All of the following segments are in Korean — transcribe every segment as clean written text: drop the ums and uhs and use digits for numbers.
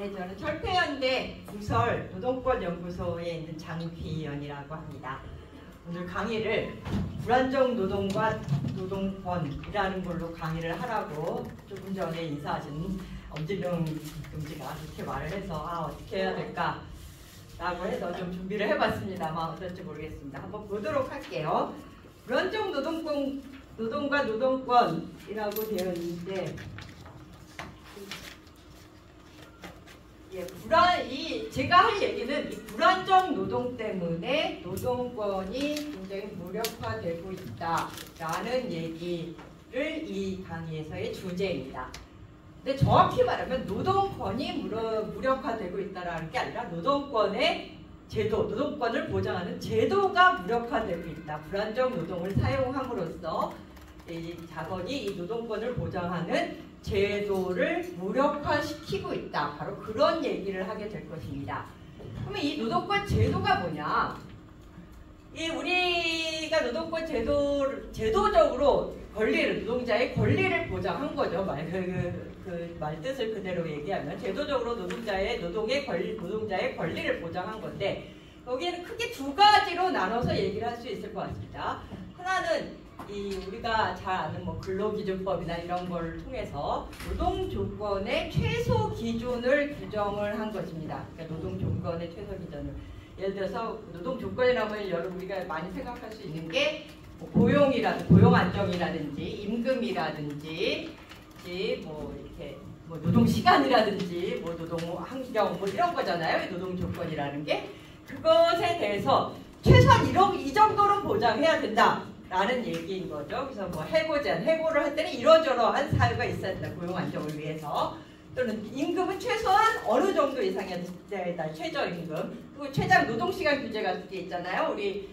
네, 저는 철폐연대 부설 노동권연구소에 있는 장휘연이라고 합니다. 오늘 강의를 불안정 노동과 노동권이라는 걸로 강의를 하라고 조금 전에 인사하신 엄진영 금지가 그렇게 말을 해서 어떻게 해야 될까 라고 해서 좀 준비를 해봤습니다만 어떨지 모르겠습니다. 한번 보도록 할게요. 불안정 노동과 노동권이라고 되어 있는데 제가 할 얘기는 이 불안정 노동 때문에 노동권이 굉장히 무력화되고 있다라는 얘기를 이 강의에서의 주제입니다. 근데 정확히 말하면 노동권이 무력화되고 있다라는 게 아니라 노동권의 제도, 노동권을 보장하는 제도가 무력화되고 있다. 불안정 노동을 사용함으로써 이 자본이 이 노동권을 보장하는 제도를 무력화시키고 있다. 바로 그런 얘기를 하게 될 것입니다. 그러면 이 노동권 제도가 뭐냐? 우리가 노동권 제도적으로 노동자의 권리를 보장한 거죠. 말 뜻을 그대로 얘기하면 제도적으로 노동자의 권리를 보장한 건데 여기에는 크게 두 가지로 나눠서 얘기를 할 수 있을 것 같습니다. 하나는 우리가 잘 아는 근로기준법이나 이런 걸 통해서 노동 조건의 최소 기준을 규정을 한 것입니다. 그러니까 노동 조건의 최소 기준을 예를 들어서 노동 조건이라면 여러분 우리가 많이 생각할 수 있는 게 고용 안정이라든지 임금이라든지 이렇게 노동 시간이라든지 노동 환경 이런 거잖아요. 노동 조건이라는 게 그것에 대해서 최소한 이 정도는 보장해야 된다. 라는 얘기인 거죠. 그래서 해고를 할 때는 이러저러한 사유가 있어야 된다. 고용 안정을 위해서. 또는 임금은 최소한 어느 정도 이상이어야 된다. 최저임금. 그리고 최장 노동시간 규제가 그게 있잖아요. 우리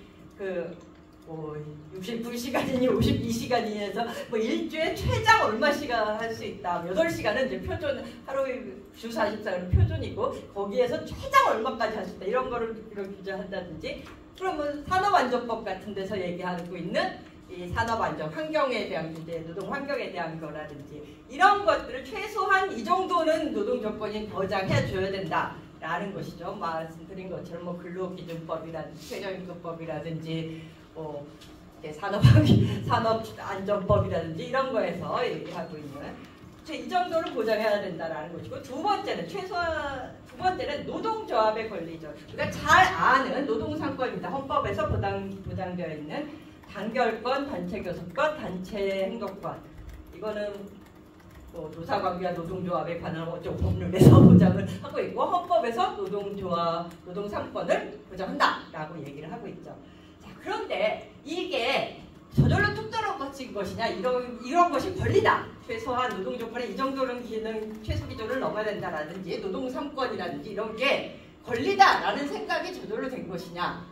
69시간이니 52시간이니 해서 일주에 최장 얼마 시간 할 수 있다. 8시간은 이제 표준, 하루에 주 44시간 표준이고 거기에서 최장 얼마까지 할 수 있다. 이런 거를 규제한다든지 그러면 산업안전법 같은 데서 얘기하고 있는 이 산업안전, 환경에 대한 규제, 노동 환경에 대한 거라든지 이런 것들을 최소한 이 정도는 노동 조건이 보장해 줘야 된다라는 것이죠. 말씀드린 것처럼 근로기준법이라든지 최저임금법이라든지 산업안전법이라든지 이런 거에서 얘기하고 있는 이 정도를 보장해야 된다라는 것이고 두 번째는 노동조합의 권리죠. 우리가 잘 아는 노동상권입니다. 헌법에서 보장되어 있는 단결권, 단체교섭권, 단체행동권. 이거는 노사관계와 노동조합에 관한 법률에서 보장을 하고 있고 헌법에서 노동상권을 보장한다라고 얘기를 하고 있죠. 자, 그런데 이게 저절로 뚝 떨어진 것이냐 이런 것이 권리다. 최소한 노동조건에 이 정도는 최소 기준을 넘어야 된다라든지 노동상권이라든지 이런 게 권리다라는 생각이 저절로 된 것이냐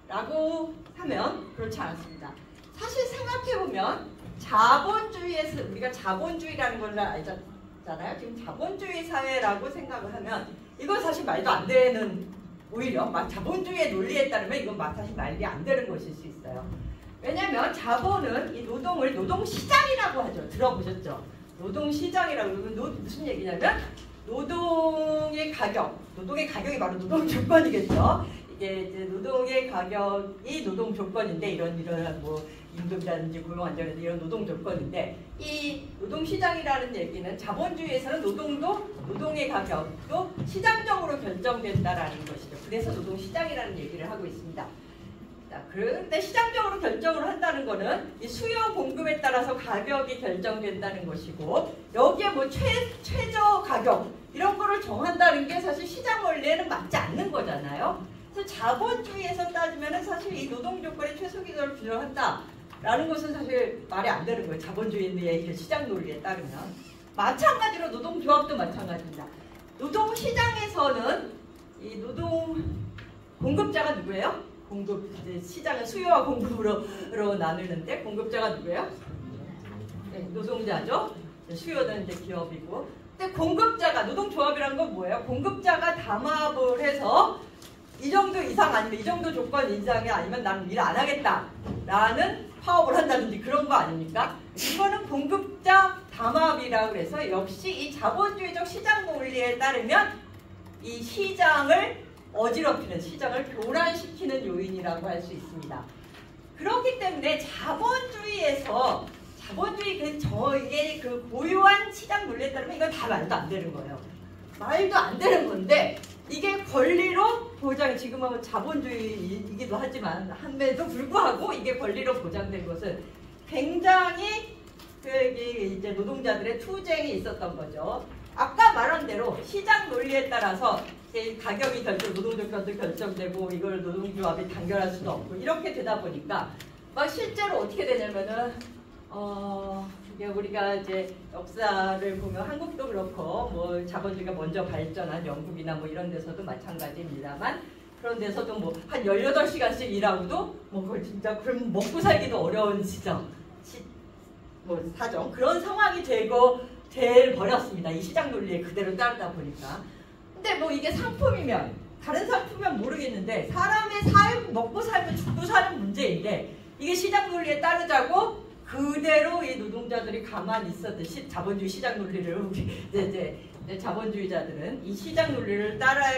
라고 하면 그렇지 않습니다. 사실 생각해보면 자본주의에서 우리가 자본주의라는 걸 알잖아요. 지금 자본주의 사회라고 생각을 하면 이건 사실 말도 안 되는 오히려 자본주의의 논리에 따르면 이건 사실 말이 안 되는 것일 수 있어요. 왜냐하면 자본은 이 노동을 노동시장이라고 하죠. 들어보셨죠? 노동시장이라고 그러면 무슨 얘기냐면 노동의 가격이 바로 노동 조건이겠죠. 이게 이제 노동의 가격이 노동 조건인데 이런 임금이라든지 고용 안정이라든지 이런 노동 조건인데 이 노동시장이라는 얘기는 자본주의에서는 노동의 가격도 시장적으로 결정된다라는 것이죠. 그래서 노동시장이라는 얘기를 하고 있습니다. 그런데 시장적으로 결정을 한다는 거는 이 수요 공급에 따라서 가격이 결정된다는 것이고 여기에 최저 가격 이런 거를 정한다는 게 사실 시장 원리에는 맞지 않는 거잖아요. 그래서 자본주의에서 따지면 사실 이 노동 조건의 최소 기준을 규정한다라는 것은 사실 말이 안 되는 거예요. 자본주의의 시장 논리에 따르면. 마찬가지로 노동조합도 마찬가지입니다. 노동시장에서는 이 노동 공급자가 누구예요? 시장은 수요와 공급으로 나누는데 공급자가 누구예요? 네, 노동자죠. 수요는 이제 기업이고. 근데 노동조합이라는 건 뭐예요? 공급자가 담합을 해서 이 정도 이상 아니면 이 정도 조건 이상이 아니면 나는 일 안 하겠다라는 파업을 한다든지 그런 거 아닙니까? 이거는 공급자 담합이라고 해서 역시 이 자본주의적 시장 논리에 따르면 이 시장을 어지럽히는, 시장을 교란시키는 요인이라고 할 수 있습니다. 그렇기 때문에 자본주의에서 이게 그 고유한 시장 논리에 따르면 이건 다 말도 안 되는 거예요. 말도 안 되는 건데 이게 권리로 보장, 지금은 자본주의이기도 하지만 함에도 불구하고 이게 권리로 보장된 것은 굉장히 이제 노동자들의 투쟁이 있었던 거죠. 아까 말한 대로 시장 논리에 따라서 가격이 노동조건도 결정되고 이걸 노동조합이 단결할 수도 없고 이렇게 되다 보니까 막 실제로 어떻게 되냐면은 이게 우리가 이제 역사를 보면 한국도 그렇고 뭐 자본주의가 먼저 발전한 영국이나 뭐 이런 데서도 마찬가지입니다만 그런 데서도 뭐 한 18시간씩 일하고도 뭐 그걸 진짜 그럼 먹고 살기도 어려운 사정 그런 상황이 돼 버렸습니다. 이 시장 논리에 그대로 따르다 보니까. 근데 뭐 이게 상품이면 다른 상품이면 모르겠는데 사람의 먹고 살고 죽고 사는 문제인데 이게 시장 논리에 따르자고 그대로 이 노동자들이 가만히 있었듯이 자본주의 시장 논리를 이제 자본주의자들은 이 시장 논리를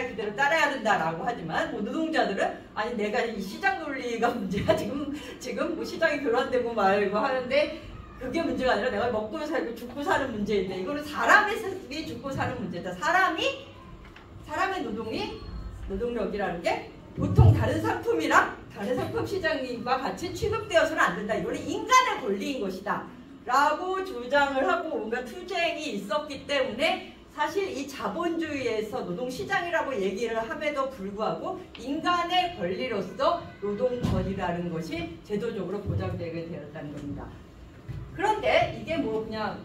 그대로 따라야 된다라고 하지만 뭐 노동자들은 아니 내가 이 시장 논리가 문제야 지금 뭐 시장이 교란되고 말고 하는데 그게 문제가 아니라 내가 먹고 살고 죽고 사는 문제인데 이거는 사람이 죽고 사는 문제다. 사람의 노동력이라는 게 보통 다른 상품 시장과 같이 취급되어서는 안 된다. 이거는 인간의 권리인 것이다. 라고 주장을 하고 뭔가 투쟁이 있었기 때문에 사실 이 자본주의에서 노동시장이라고 얘기를 함에도 불구하고 인간의 권리로서 노동권이라는 것이 제도적으로 보장되게 되었다는 겁니다. 그런데 이게 뭐 그냥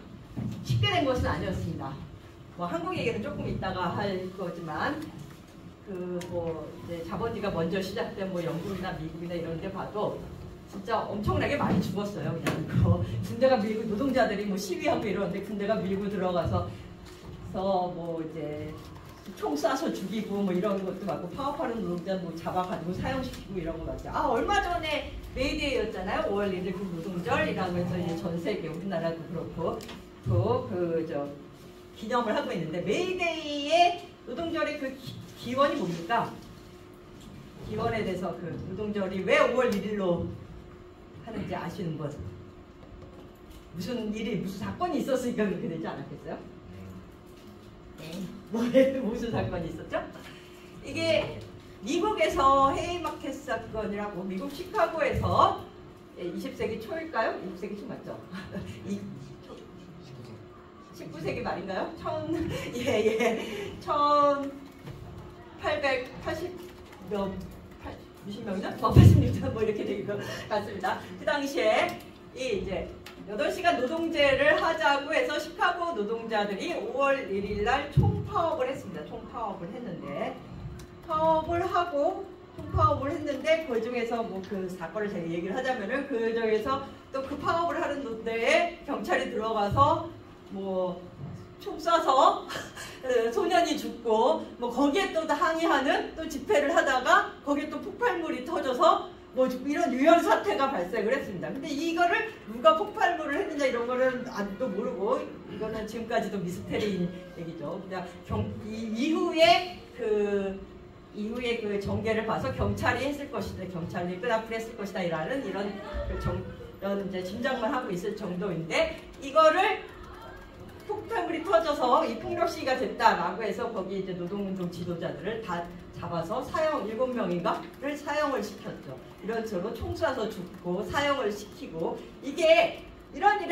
쉽게 된 것은 아니었습니다. 뭐 한국 얘기는 조금 이따가 할 거지만 뭐 이제 자본주의가 먼저 시작된 뭐 영국이나 미국이나 이런 데 봐도 진짜 엄청나게 많이 죽었어요. 그냥 군대가 밀고 노동자들이 뭐 시위하고 이러는데 군대가 밀고 들어가서 뭐 이제 총 쏴서 죽이고 뭐 이런 것도 많고 파업하는 노동자 뭐 잡아가지고 사형시키고 이런 거 맞죠. 얼마 전에 메이데이였잖아요. 5월 1일 그 노동절이라고 해서 이제 전 세계 우리나라도 그렇고 기념을 하고 있는데 메이데이의 노동절의 그 기원이 뭡니까? 기원에 대해서 그 노동절이 왜 5월 1일로 하는지 아시는 분? 무슨 사건이 있었으니까 그렇게 되지 않았겠어요? 무슨 사건이 있었죠? 이게 미국에서 헤이마켓 사건이라고 미국 시카고에서 20세기 초일까요? 20세기 초 맞죠? 19세기 말인가요? 1880몇이나 86년 뭐 이렇게 되는 것 같습니다. 그 당시에 이제 8시간 노동제를 하자고 해서 시카고 노동자들이 5월 1일 날 총파업을 했습니다. 총파업을 했는데 그 중에서 뭐 그 사건을 제가 얘기를 하자면은 그 중에서 또 그 파업을 하는 데에 경찰이 들어가서 뭐 총 쏴서 소년이 죽고 뭐 거기에 또 항의하는 또 집회를 하다가 거기에 또 폭발물이 터져서 뭐 이런 유혈 사태가 발생을 했습니다. 근데 이거를 누가 폭발물을 했느냐 이런 거는 아직도 모르고 이거는 지금까지도 미스테리인 얘기죠. 그냥 이후에 그 전개를 봐서 경찰이 했을 것이다, 경찰이 끈앞을 했을 것이다 이런 이제 짐작만 하고 있을 정도인데 이거를 폭탄물이 터져서 이 폭력 시위가 됐다라고 해서 거기 이제 노동운동 지도자들을 다 잡아서 7명인가를 사형을 시켰죠. 이런 식으로 총 쏴서 죽고 사형을 시키고 이게 이런 일이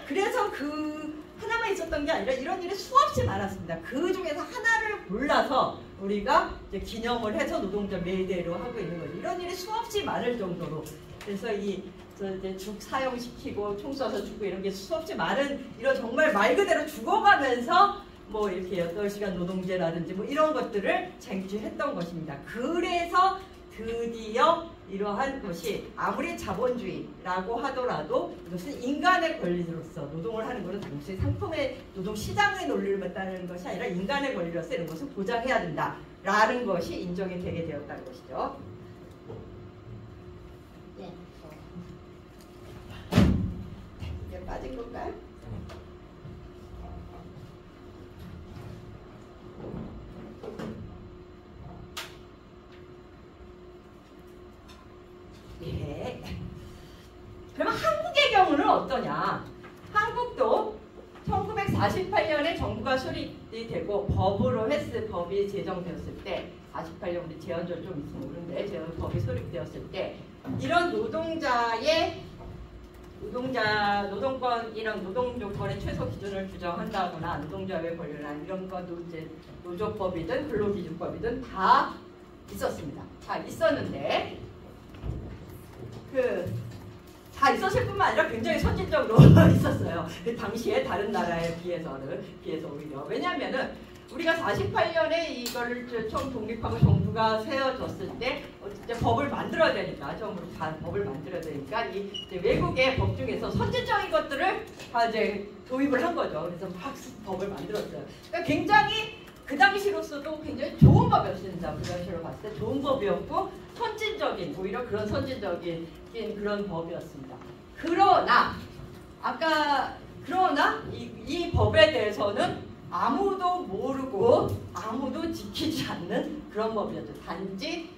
그래서 하나만 있었던 게 아니라 이런 일이 수없이 많았습니다. 그 중에서 하나를 골라서 우리가 이제 기념을 해서 노동자 메이데이로 하고 있는 거죠. 이런 일이 수없이 많을 정도로 그래서 이제 죽 사형시키고 총 쏴서 죽고 이런 게 수없이 많은 이런 정말 말 그대로 죽어가면서 뭐 이렇게 8시간 노동제라든지 뭐 이런 것들을 쟁취했던 것입니다. 그래서 드디어 이러한 것이 아무리 자본주의라고 하더라도 이것은 인간의 권리로서 노동을 하는 것은 당시 상품의 노동 시장의 논리를 따르는 것이 아니라 인간의 권리로서 이런 것을 보장해야 된다라는 것이 인정이 되게 되었다는 것이죠. 이게 빠진 건가요? 예. 그러면 한국의 경우는 어떠냐? 한국도 1948년에 정부가 수립이 되고 법이 제정되었을 때 48년 우리 제한절 좀 있으면 모르는데 법이 수립되었을 때 이런 노동권이랑 노동조건의 최소 기준을 규정한다거나 노동자의 권리나 이런 것도 이제 노조법이든 근로기준법이든 다 있었습니다. 다 있었는데 다 있었을 뿐만 아니라 굉장히 선진적으로 있었어요. 당시에 다른 나라에 비해서 오히려. 왜냐하면은 우리가 48년에 이거를 처음 독립하고 정부가 세워졌을 때 이제 법을 만들어야 되니까 처음으로 다 법을 만들어야 되니까 이 외국의 법 중에서 선진적인 것들을 다 이제 도입을 한 거죠. 그래서 막 법을 만들었어요. 그러니까 굉장히 그 당시로서도 굉장히 좋은 법이었습니다. 그 당시로 봤을 때 좋은 법이었고 선진적인 오히려 그런 선진적인 그런 법이었습니다. 그러나 이 법에 대해서는 아무도 모르고 아무도 지키지 않는 그런 법이었죠. 단지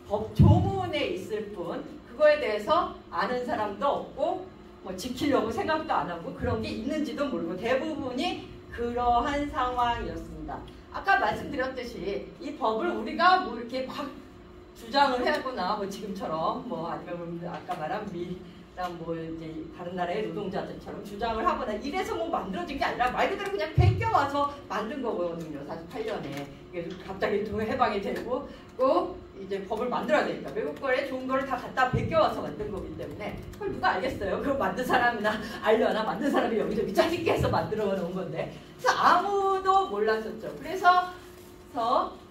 법 조문에 있을 뿐 그거에 대해서 아는 사람도 없고 뭐 지키려고 생각도 안 하고 그런 게 있는지도 모르고 대부분이 그러한 상황이었습니다. 아까 말씀드렸듯이 이 법을 우리가 뭐 이렇게 막 주장을 하거나 뭐 지금처럼 뭐 아니면 아까 말한 뭐 이제 다른 나라의 노동자들처럼 주장을 하거나 이래서 뭐 만들어진 게 아니라 말 그대로 그냥 베껴와서 만든 거거든요. 48년에 이게 갑자기 해방이 되고 꼭 이제 법을 만들어야 되니까 외국 거에 좋은 거를 다 갖다 베껴와서 만든 거기 때문에 그걸 누가 알겠어요? 그걸 만든 사람이나 알려나 만든 사람이 여기저기 짜집게 해서 만들어 놓은 건데 그래서 아무도 몰랐었죠. 그래서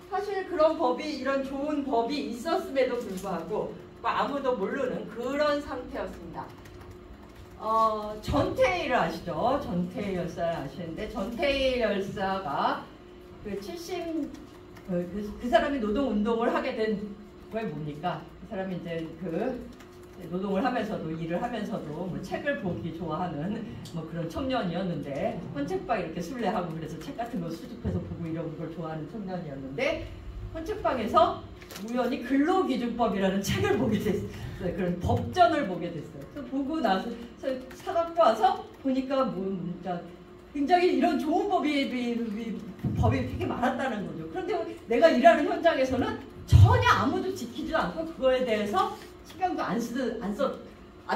사실 그런 법이 이런 좋은 법이 있었음에도 불구하고 아무도 모르는 그런 상태였습니다. 전태일 아시죠? 전태일 열사 아시는데 전태일 열사가 그 사람이 노동운동을 하게 된 게 뭡니까? 그 사람이 이제 노동을 하면서도 일을 하면서도 뭐 책을 보기 좋아하는 뭐 그런 청년이었는데 헌책방 이렇게 술래하고 그래서 책 같은 거 수집해서 보고 이런 걸 좋아하는 청년이었는데 헌책방에서 우연히 근로기준법이라는 책을 보게 됐어요. 그런 법전을 보게 됐어요. 그래서 보고 나서 사갖고 와서 보니까 굉장히 이런 좋은 법이 되게 많았다는 거죠. 그런데 내가 일하는 현장에서는 전혀 아무도 지키지도 않고 그거에 대해서 신경도 안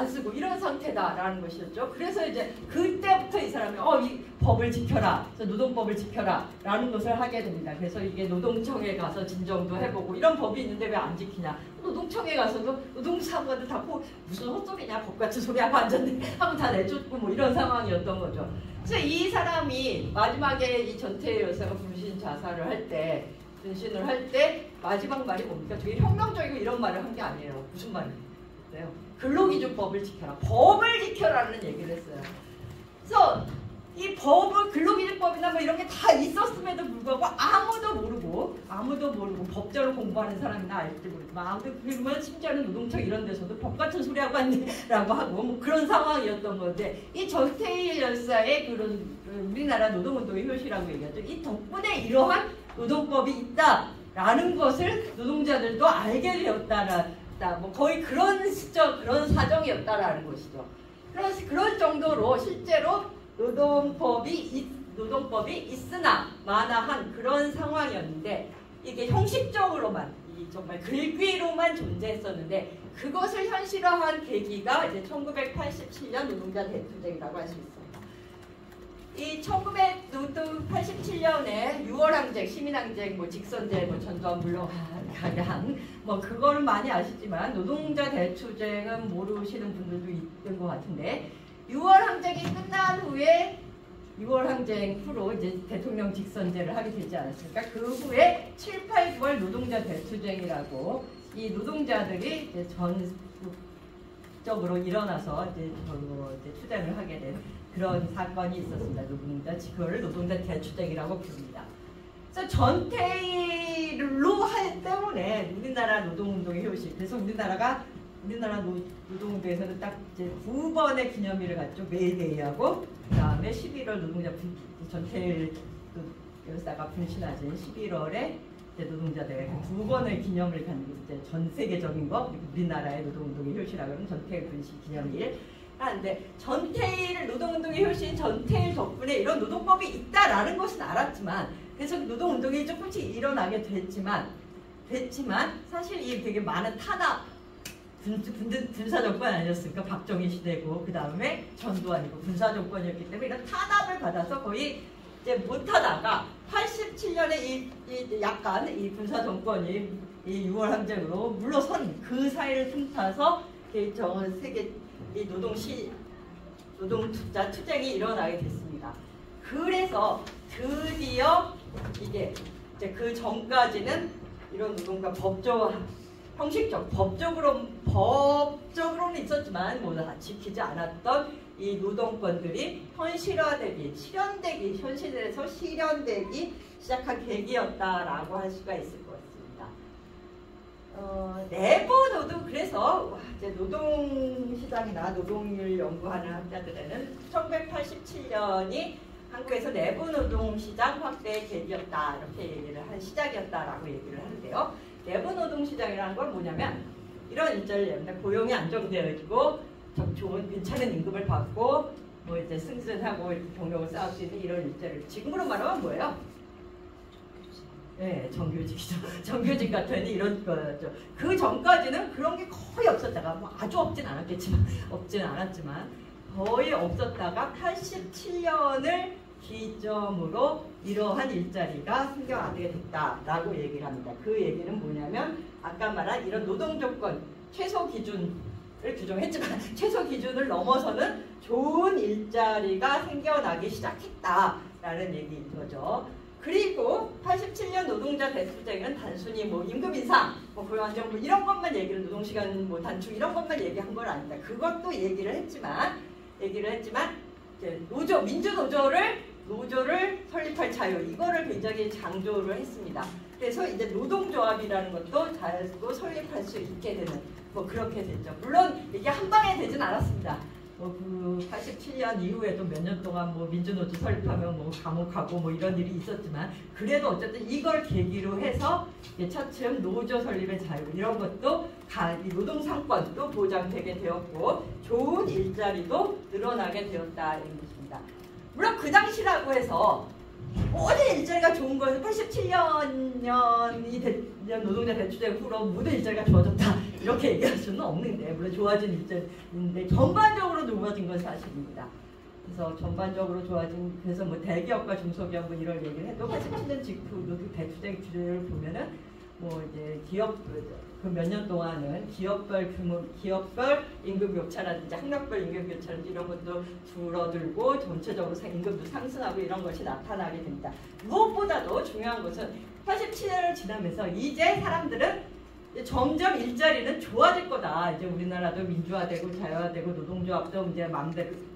쓰고 이런 상태다라는 것이었죠. 그래서 이제 그때부터 이 사람이 이 법을 지켜라, 노동법을 지켜라 라는 것을 하게 됩니다. 그래서 이게 노동청에 가서 진정도 해보고 이런 법이 있는데 왜 안 지키냐. 노동청에 가서도 노동사관들 다 무슨 헛소리냐 법 같은 소리 하고 앉았는데 하고 다 내쫓고 뭐 이런 상황이었던 거죠. 그래서 이 사람이 마지막에 이 전태일 여사가 분신을 할 때 마지막 말이 뭡니까? 되게 혁명적이고 이런 말을 한 게 아니에요. 무슨 말이에요? 근로기준법을 지켜라. 법을 지켜라는 얘기를 했어요. 그래서 이 법을 근로기준법이나 뭐 이런 게 다 있었음에도 불구하고 아무도 모르고 법전을 공부하는 사람이나 알지 모르지만 그러면 심지어는 노동청 이런 데서도 법 같은 소리 하고 왔네라고 하고 뭐 그런 상황이었던 건데 이 전태일 열사의 그런 우리나라 노동운동의 효시라고 얘기하죠. 이 덕분에 이러한 노동법이 있다라는 것을 노동자들도 알게 되었다라. 뭐 거의 그런 사정이었다라는 것이죠. 그런 정도로 실제로 노동법이 있으나 마나한 그런 상황이었는데 이게 형식적으로만 정말 글귀로만 존재했었는데 그것을 현실화한 계기가 이제 1987년 노동자 대투쟁이라고 할 수 있습니다. 이 1987년에 6월항쟁, 시민항쟁, 뭐 직선제, 뭐 전두환 물러가량 뭐 그거는 많이 아시지만 노동자 대투쟁은 모르시는 분들도 있는 것 같은데 6월항쟁이 끝난 후에 6월항쟁 후로 이제 대통령 직선제를 하게 되지 않았습니까? 그 후에 7, 8, 9월 노동자 대투쟁이라고 이 노동자들이 이제 전국적으로 일어나서 이제 투쟁을 하게 된 그런 사건이 있었습니다. 그걸 노동자 대투쟁이라고 부릅니다. 그래서 전태일로 때문에 우리나라 노동운동의 효시. 그래서 우리나라 노동운동에서는 딱 이제 9번의 기념일을 갖죠. 메이데이하고 그다음에 11월 노동자 전태일 열사가 분신하신 11월에 노동자들 두 번의 기념을 갖는 이제 전 세계적인 거, 우리나라의 노동운동의 효시라고 하는 전태일 분식 기념일 하는데, 전태일 노동운동의 효시인 전태일 덕분에 이런 노동법이 있다라는 것은 알았지만, 그래서 노동운동이 조금씩 일어나게 됐지만 사실 이 되게 많은 탄압, 군사정권 아니었습니까? 박정희 시대고 그 다음에 전두환이고 군사정권이었기 때문에 이런 탄압을 받아서 거의 이제 못하다가 87년에 약간 이 군사정권이 이 6월 항쟁으로 물러선 그 사이를 틈타서 전 세계 이 노동자 투쟁이 일어나게 됐습니다. 그래서 드디어 이게 이제 그 전까지는 이런 노동과 법적으로는 있었지만 뭐 다 지키지 않았던 이 노동권들이 실현되기 현실에서 실현되기 시작한 계기였다라고 할 수가 있을 것 같습니다. 내부 노동, 그래서 이제 노동시장이나 노동률 연구하는 학자들에는 1987년이 한국에서 내부 노동시장 확대의 계기였다, 이렇게 얘기를 한 시작이었다라고 얘기를 하는데요. 내부 노동시장이라는 건 뭐냐면 이런 일자리를 고용이 안정되어 있고 좋은 괜찮은 임금을 받고 뭐 이제 승진하고 이렇게 경력을 쌓을 수 있는 이런 일자리를 지금으로 말하면 뭐예요? 네, 정규직이죠. 정규직 같은 이런 거였죠. 그 전까지는 그런 게 거의 없었다가 뭐 아주 없진 않았지만 거의 없었다가 87년을 기점으로 이러한 일자리가 생겨나게 됐다라고 얘기를 합니다. 그 얘기는 뭐냐면 아까 말한 이런 노동조건 최소 기준을 규정했지만 최소 기준을 넘어서는 좋은 일자리가 생겨나기 시작했다라는 얘기인 거죠. 그리고 87년 노동자 대투쟁은 단순히 뭐 임금 인상, 뭐 고용 안정 이런 것만 얘기를 노동시간 뭐 단축 이런 것만 얘기한 건 아니다. 그것도 얘기를 했지만 이제 노조를 설립할 자유, 이거를 굉장히 강조를 했습니다. 그래서 이제 노동조합이라는 것도 잘도 설립할 수 있게 되는 뭐 그렇게 됐죠. 물론 이게 한 방에 되진 않았습니다. 그 87년 이후에도 몇 년 동안 뭐 민주노조 설립하면 뭐 감옥 가고 뭐 이런 일이 있었지만 그래도 어쨌든 이걸 계기로 해서 차츰 노조 설립의 자유 이런 것도 노동 상권도 보장되게 되었고 좋은 일자리도 늘어나게 되었다는 것입니다. 물론 그 당시라고 해서 모든 일자리가 좋은 거에서 87년이 노동자 대투쟁 후로 모든 일자리가 좋아졌다 이렇게 얘기할 수는 없는데, 물론 좋아진 일자리인데 전반적으로 좋아진 건 사실입니다. 그래서 전반적으로 그래서 뭐 대기업과 중소기업 뭐 이런 얘기를 해도 87년 직후 노동 대투쟁 주제를 보면은 뭐 이제 기업 그 몇 년 동안은 기업별 임금 교차라든지 학력별 임금 교차라든지 이런 것도 줄어들고 전체적으로 임금도 상승하고 이런 것이 나타나게 됩니다. 무엇보다도 중요한 것은 87년을 지나면서 이제 사람들은 점점 일자리는 좋아질 거다. 이제 우리나라도 민주화되고 자유화되고 노동조합도 이제 마음대로는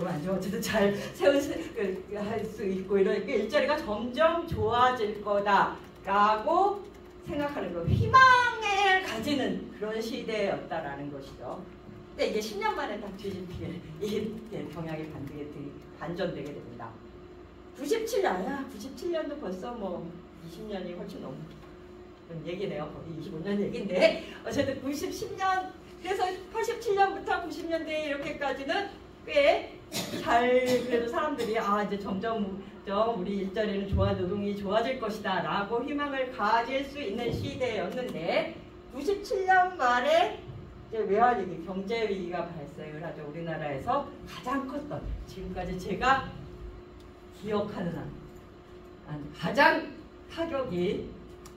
아니죠. 어쨌든 잘 할 수 있고 이러니까 일자리가 점점 좋아질 거다라고 생각하는 거, 희망을 가지는 그런 시대였다라는 것이죠. 근데 이게 10년 만에 딱 뒤집히게 이 경향이 반전되게 됩니다. 97년도 벌써 뭐 20년이 훨씬 넘는 얘기네요. 거의 25년 얘기인데 어쨌든 10년 그래서 87년부터 90년대 이렇게까지는 꽤 그래도 사람들이 이제 점점 우리 일자리는 노동이 좋아질 것이다 라고 희망을 가질 수 있는 시대였는데 97년 말에 이제 외환위기, 경제위기가 발생을 하죠. 우리나라에서 가장 컸던, 지금까지 제가 기억하는 가장 타격이,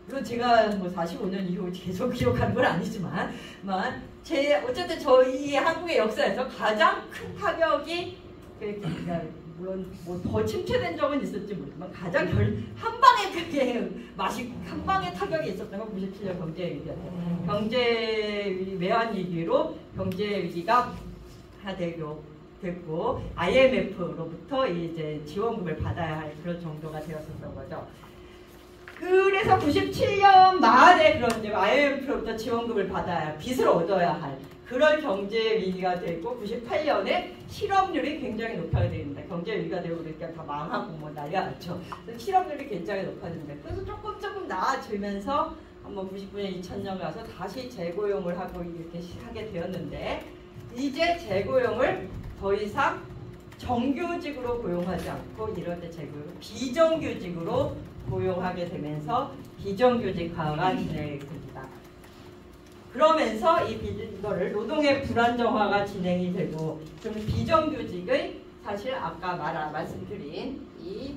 물론 제가 뭐 45년 이후 계속 기억하는 건 아니지만 어쨌든 저희 한국의 역사에서 가장 큰 타격이, 물론 뭐 더 침체된 적은 있었지 모르지만 가장 한 방에 타격이 있었던 건 97년 경제위기였어요. 외환위기로 경제위기가 됐고 IMF로부터 이제 지원금을 받아야 할 그런 정도가 되었었던 거죠. 그래서 97년 말에 그런 이제 IMF로부터 지원금을 받아야 빚을 얻어야 할 그런 경제 위기가 되고 98년에 실업률이 굉장히 높아야 됩니다. 경제 위기가 되고 그러니까 다 망하고 뭐 난리가 났죠. 실업률이 굉장히 높아집니다. 그래서 조금 나아지면서 한번 99년, 2000년 가서 다시 재고용을 하고 이렇게 하게 되었는데 이제 재고용을 더 이상 정규직으로 고용하지 않고 이럴 때 재고용 비정규직으로 고용하게 되면서 비정규직화가 진행이 됩니다. 그러면서 이거를 노동의 불안정화가 진행이 되고 좀 비정규직의 사실 아까 말씀드린 이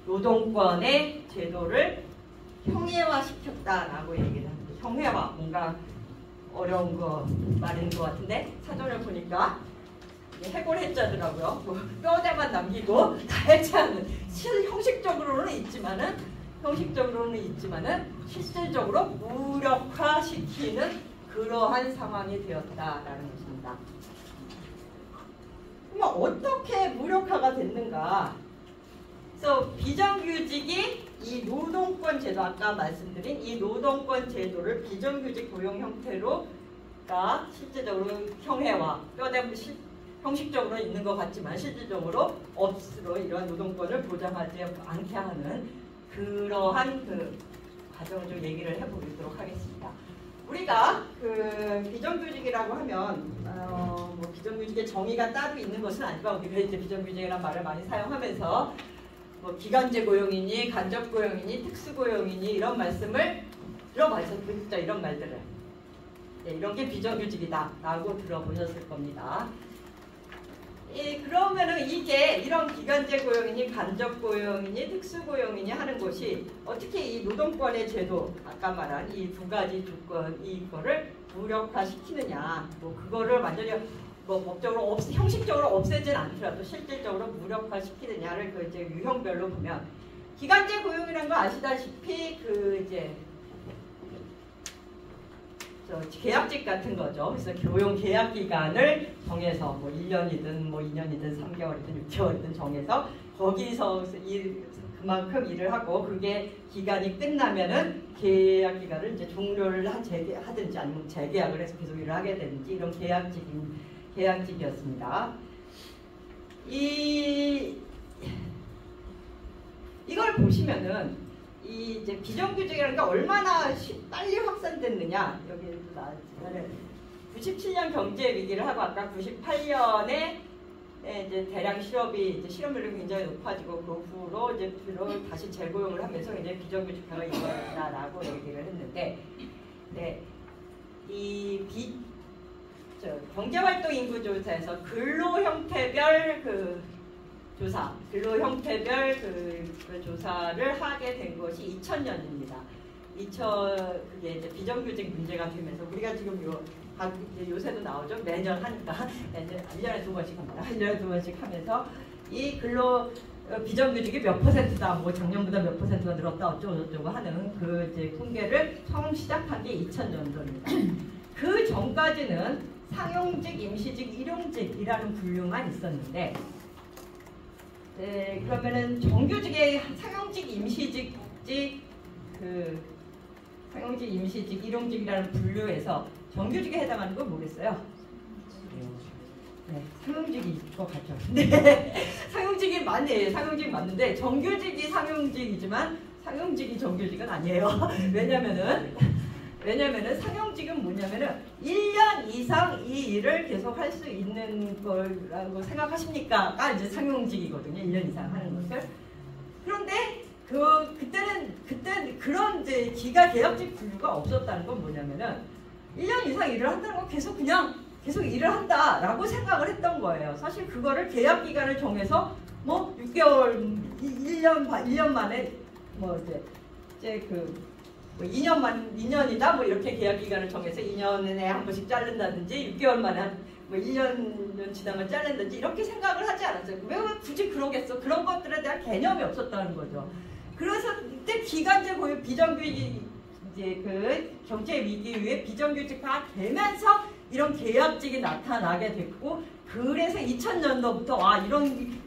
노동권의 제도를 형해화시켰다라고 얘기를 합니다. 형해화 뭔가 어려운 거 말인 것 같은데 사전을 보니까 해골 해자더라고요. 뭐 뼈대만 남기고 다 해체하는 형식적으로는 있지만은 실질적으로 무력화시키는 그러한 상황이 되었다라는 것입니다. 그럼 어떻게 무력화가 됐는가? 그래서 비정규직이 이 노동권 제도 아까 말씀드린 이 노동권 제도를 비정규직 고용 형태로가 실제적으로 형해화 뼈대 형식적으로 있는 것 같지만 실질적으로 없으로 이러한 노동권을 보장하지 않게 하는 그러한 그 과정을 좀 얘기를 해보도록 하겠습니다. 우리가 그 비정규직이라고 하면 뭐 비정규직의 정의가 따로 있는 것은 아니고 우리가 이제 비정규직이라는 말을 많이 사용하면서 뭐 기간제 고용이니 간접 고용이니 특수 고용이니 이런 말씀을 들어보셨죠? 이런 말들을 이런 게 비정규직이다라고 들어보셨을 겁니다. 그러면은 이게 이런 기간제 고용이니 간접 고용이니 특수 고용이니 하는 것이 어떻게 이 노동권의 제도 아까 말한 이 두 가지 조건 이거를 무력화시키느냐 뭐 그거를 완전히 뭐 법적으로 형식적으로 없애진 않더라도 실질적으로 무력화시키느냐를 그 이제 유형별로 보면 기간제 고용이라는 거 아시다시피 그 이제 계약직 같은 거죠. 그래서 고용 계약 기간을 정해서 뭐 1년이든 뭐 2년이든 3개월이든 6개월이든 정해서 거기서 그만큼 일을 하고 그게 기간이 끝나면은 계약 기간을 이제 종료를 하든지 아니면 재계약을 해서 계속 일을 하게 되는지 이런 계약직이었습니다. 이걸 보시면은 이 이제 비정규직이라는 게 얼마나 빨리 확산됐느냐 여기에도 나왔지만은 97년 경제 위기를 하고 아까 98년에 이제 대량 실업이 이제 실업률이 굉장히 높아지고 그 후로 이제 다시 재고용을 하면서 이제 비정규직화가 이루어졌다라고 얘기를 했는데, 네, 이 경제활동 인구 조사에서 근로 형태별 근로 형태별 그 조사를 하게 된 것이 2000년입니다. 그게 이제 비정규직 문제가 되면서 우리가 지금 요새도 나오죠. 매년 하니까 1년에 2번씩 합니다. 1년에 2번씩 하면서 이 근로 비정규직이 몇 %다, 뭐 작년보다 몇 %가 늘었다 어쩌고저쩌고 하는 그 이제 통계를 처음 시작한 게 2000년도입니다. 그 전까지는 상용직, 임시직, 일용직이라는 분류만 있었는데, 네, 그러면은 정규직의 상용직, 임시직, 상용직, 임시직, 일용직이라는 분류에서 정규직에 해당하는 건 뭐겠어요? 네, 상용직일 것 같죠. 네, 상용직이 맞네. 상용직 맞는데 정규직이 상용직이지만 상용직이 정규직은 아니에요. 왜냐면은 상용직은 뭐냐면은 1년 이상 이 일을 계속 할 수 있는 거라고 생각하십니까?가 이제 상용직이거든요. 1년 이상 하는 것을. 그런데 그때는 그런 이제 계약직 분류가 없었다는 건 뭐냐면은 1년 이상 일을 한다는 건 계속 일을 한다라고 생각을 했던 거예요. 사실 그거를 계약 기간을 정해서 뭐 6개월, 1년 만에 뭐 이제 뭐 2년이다 뭐 이렇게 계약 기간을 정해서 2년에 한 번씩 자른다든지 6개월 만에 뭐 1년 지나면 자른다든지 이렇게 생각을 하지 않았어요. 왜 굳이 그러겠어? 그런 것들에 대한 개념이 없었다는 거죠. 그래서 이때 기간제 고용 비정규직 이제 그 경제 위기 이후에 비정규직화 되면서 이런 계약직이 나타나게 됐고, 그래서 2000년도부터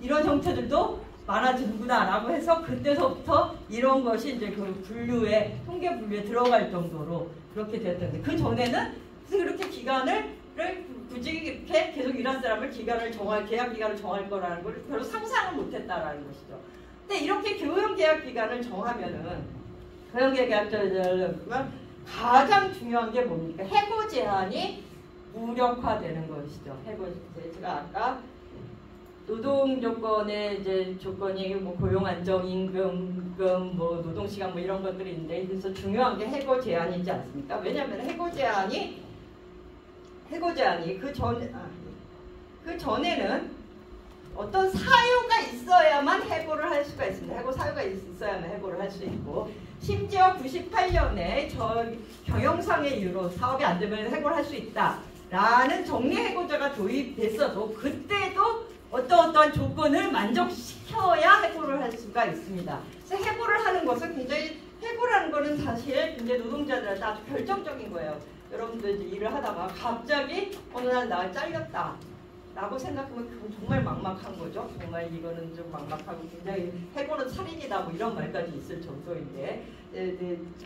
이런 형태들도 많아지는구나라고 해서 그때서부터 이런 것이 이제 그 분류에 통계 분류에 들어갈 정도로 그렇게 되었던데 그 전에는 그렇게 기간을 굳이 이렇게 계속 일한 사람을 계약 기간을 정할 거라는 걸 별로 상상을 못했다라는 것이죠. 근데 이렇게 교용 계약 기간을 정하면은 교용 계약자를 가장 중요한 게 뭡니까? 해고 제한이 무력화되는 것이죠. 해고 제가 아까 노동 조건의 이제 조건이 뭐 고용 안정, 임금, 뭐 노동 시간 뭐 이런 것들이 있는데 그래서 중요한 게 해고 제한이지 않습니까? 왜냐하면 해고 제한이 그 전에는 어떤 사유가 있어야만 해고를 할 수가 있습니다. 해고 사유가 있어야만 해고를 할 수 있고 심지어 98년에 경영상의 이유로 사업이 안 되면 해고를 할 수 있다라는 정리 해고제가 도입됐어도 그때도 어떠한 조건을 만족시켜야 해고를 할 수가 있습니다. 그래서 해고를 하는 것은 해고라는 거는 사실 이제 노동자들한테 아주 결정적인 거예요. 여러분들 이제 일을 하다가 갑자기 어느 날 나 잘렸다 라고 생각하면 그건 정말 막막한 거죠. 정말 이거는 좀 막막하고 굉장히 해고는 살인이다 뭐 이런 말까지 있을 정도인데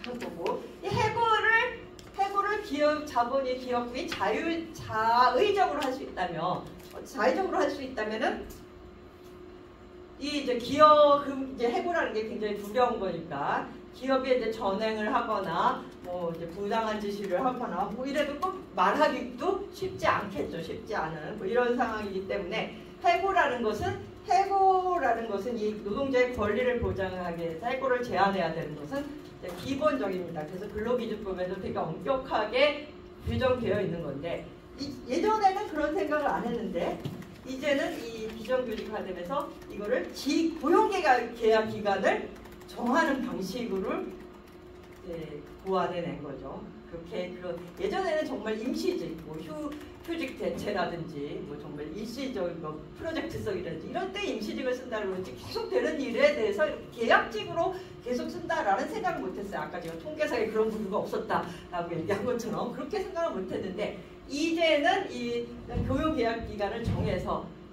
한 거고 이 해고를 기업이 자의적으로 할 수 있다면 이 이제 이제 해고라는 게 굉장히 두려운 거니까 기업이 이제 전행을 하거나 뭐 이제 부당한 지시를 하거나 뭐 이래도 꼭 말하기도 쉽지 않겠죠. 쉽지 않은 뭐 이런 상황이기 때문에 해고라는 것은 이 노동자의 권리를 보장하기 위해서 해고를 제한해야 되는 것은 기본적입니다. 그래서 근로기준법에도 되게 엄격하게 규정되어 있는 건데 예전에는 그런 생각을 안 했는데 이제는 이 비정규직화되면서 이거를 고용계약 기간을 정하는 방식으로 고안해낸 거죠. 예전에는 정말 임시직, 뭐 휴직 대체라든지, 뭐 정말 일시적인 뭐 프로젝트성이라든지 이런 때 임시직을 쓴다고 그러지 계속 되는 일에 대해서 계약직으로 계속 쓴다라는 생각을 못했어요. 아까 제가 통계상에 그런 부류가 없었다라고 얘기한 것처럼 그렇게 생각을 못했는데 이제는 이 고용계약 기간을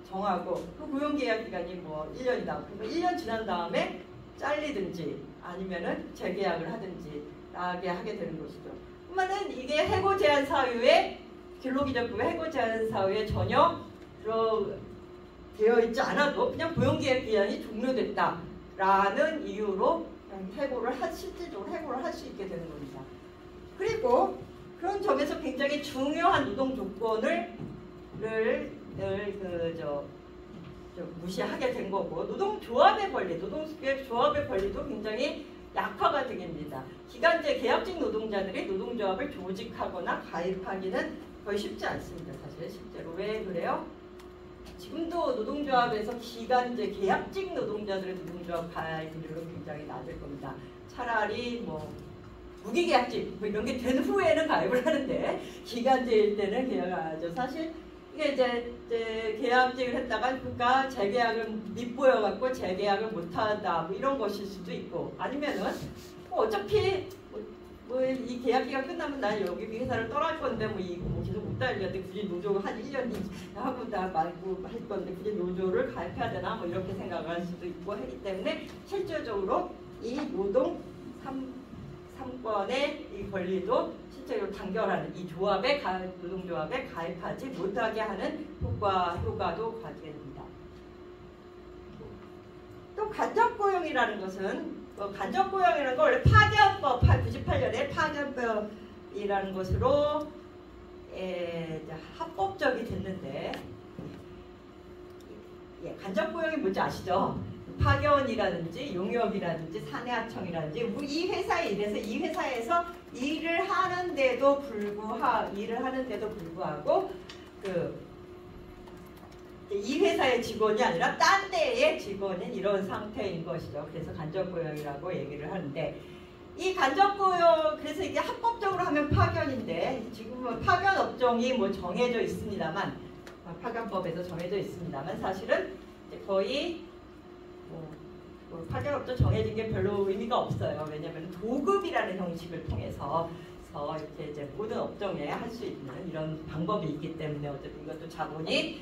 정하고 그 고용계약 기간이 뭐 1년이다. 그러면 1년 지난 다음에 잘리든지 아니면은 재계약을 하든지 하게 되는 것이죠. 그러면은 이게 해고 제한 사유에 근로기준법의 해고 제한 사유에 전혀 되어 있지 않아도 그냥 고용계약 기간이 종료됐다라는 이유로 실질적으로 해고를 할 수 있게 되는 겁니다. 그리고 그런 점에서 굉장히 중요한 노동 조건을 무시하게 된 거고 노동조합의 권리도 굉장히 약화가 됩니다. 기간제 계약직 노동자들이 노동조합을 조직하거나 가입하기는 거의 쉽지 않습니다. 사실 실제로 왜 그래요? 지금도 노동조합에서 기간제 계약직 노동자들의 노동조합 가입률은 굉장히 낮을 겁니다. 차라리 뭐 무기계약직 뭐 이런 게 된 후에는 가입을 하는데 기간제일 때는 계약하죠. 사실 이게 이제 계약직을 했다가 그러니까 재계약을 밉보여갖고 재계약을 못한다 뭐 이런 것일 수도 있고 아니면은 뭐 어차피 뭐 이 계약기가 끝나면 난 여기 회사를 떠날 건데 뭐 이거 뭐 계속 못 달리는데 굳이 노조 한 1년 하고 나 말고 할 건데 굳이 노조를 가입해야 되나 뭐 이렇게 생각할 수도 있고 하기 때문에 실질적으로 이 노동 3권의 이 권리도 실제로 단결하는 이 노동조합에 가입하지 못하게 하는 효과도 가져옵니다. 또 간접고용이라는 것은 간접고용이라는 건 원래 파견법 98년에 파견법이라는 것으로 합법적이 됐는데 간접고용이 뭔지 아시죠? 파견이라든지 용역이라든지 사내하청이라든지 이 회사에 일해서 이 회사에서 일을 하는데도 불구하고 이 회사의 직원이 아니라 딴 데의 직원인 이런 상태인 것이죠. 그래서 간접고용이라고 얘기를 하는데 이 간접고용 그래서 이게 합법적으로 하면 파견인데 지금은 파견 업종이 뭐 정해져 있습니다만 파견법에서 정해져 있습니다만 사실은 거의 파견업종 정해진 게 별로 의미가 없어요. 왜냐하면 도급이라는 형식을 통해서 이렇게 이제 모든 업종에 할 수 있는 이런 방법이 있기 때문에 어쨌든 이것도 자본이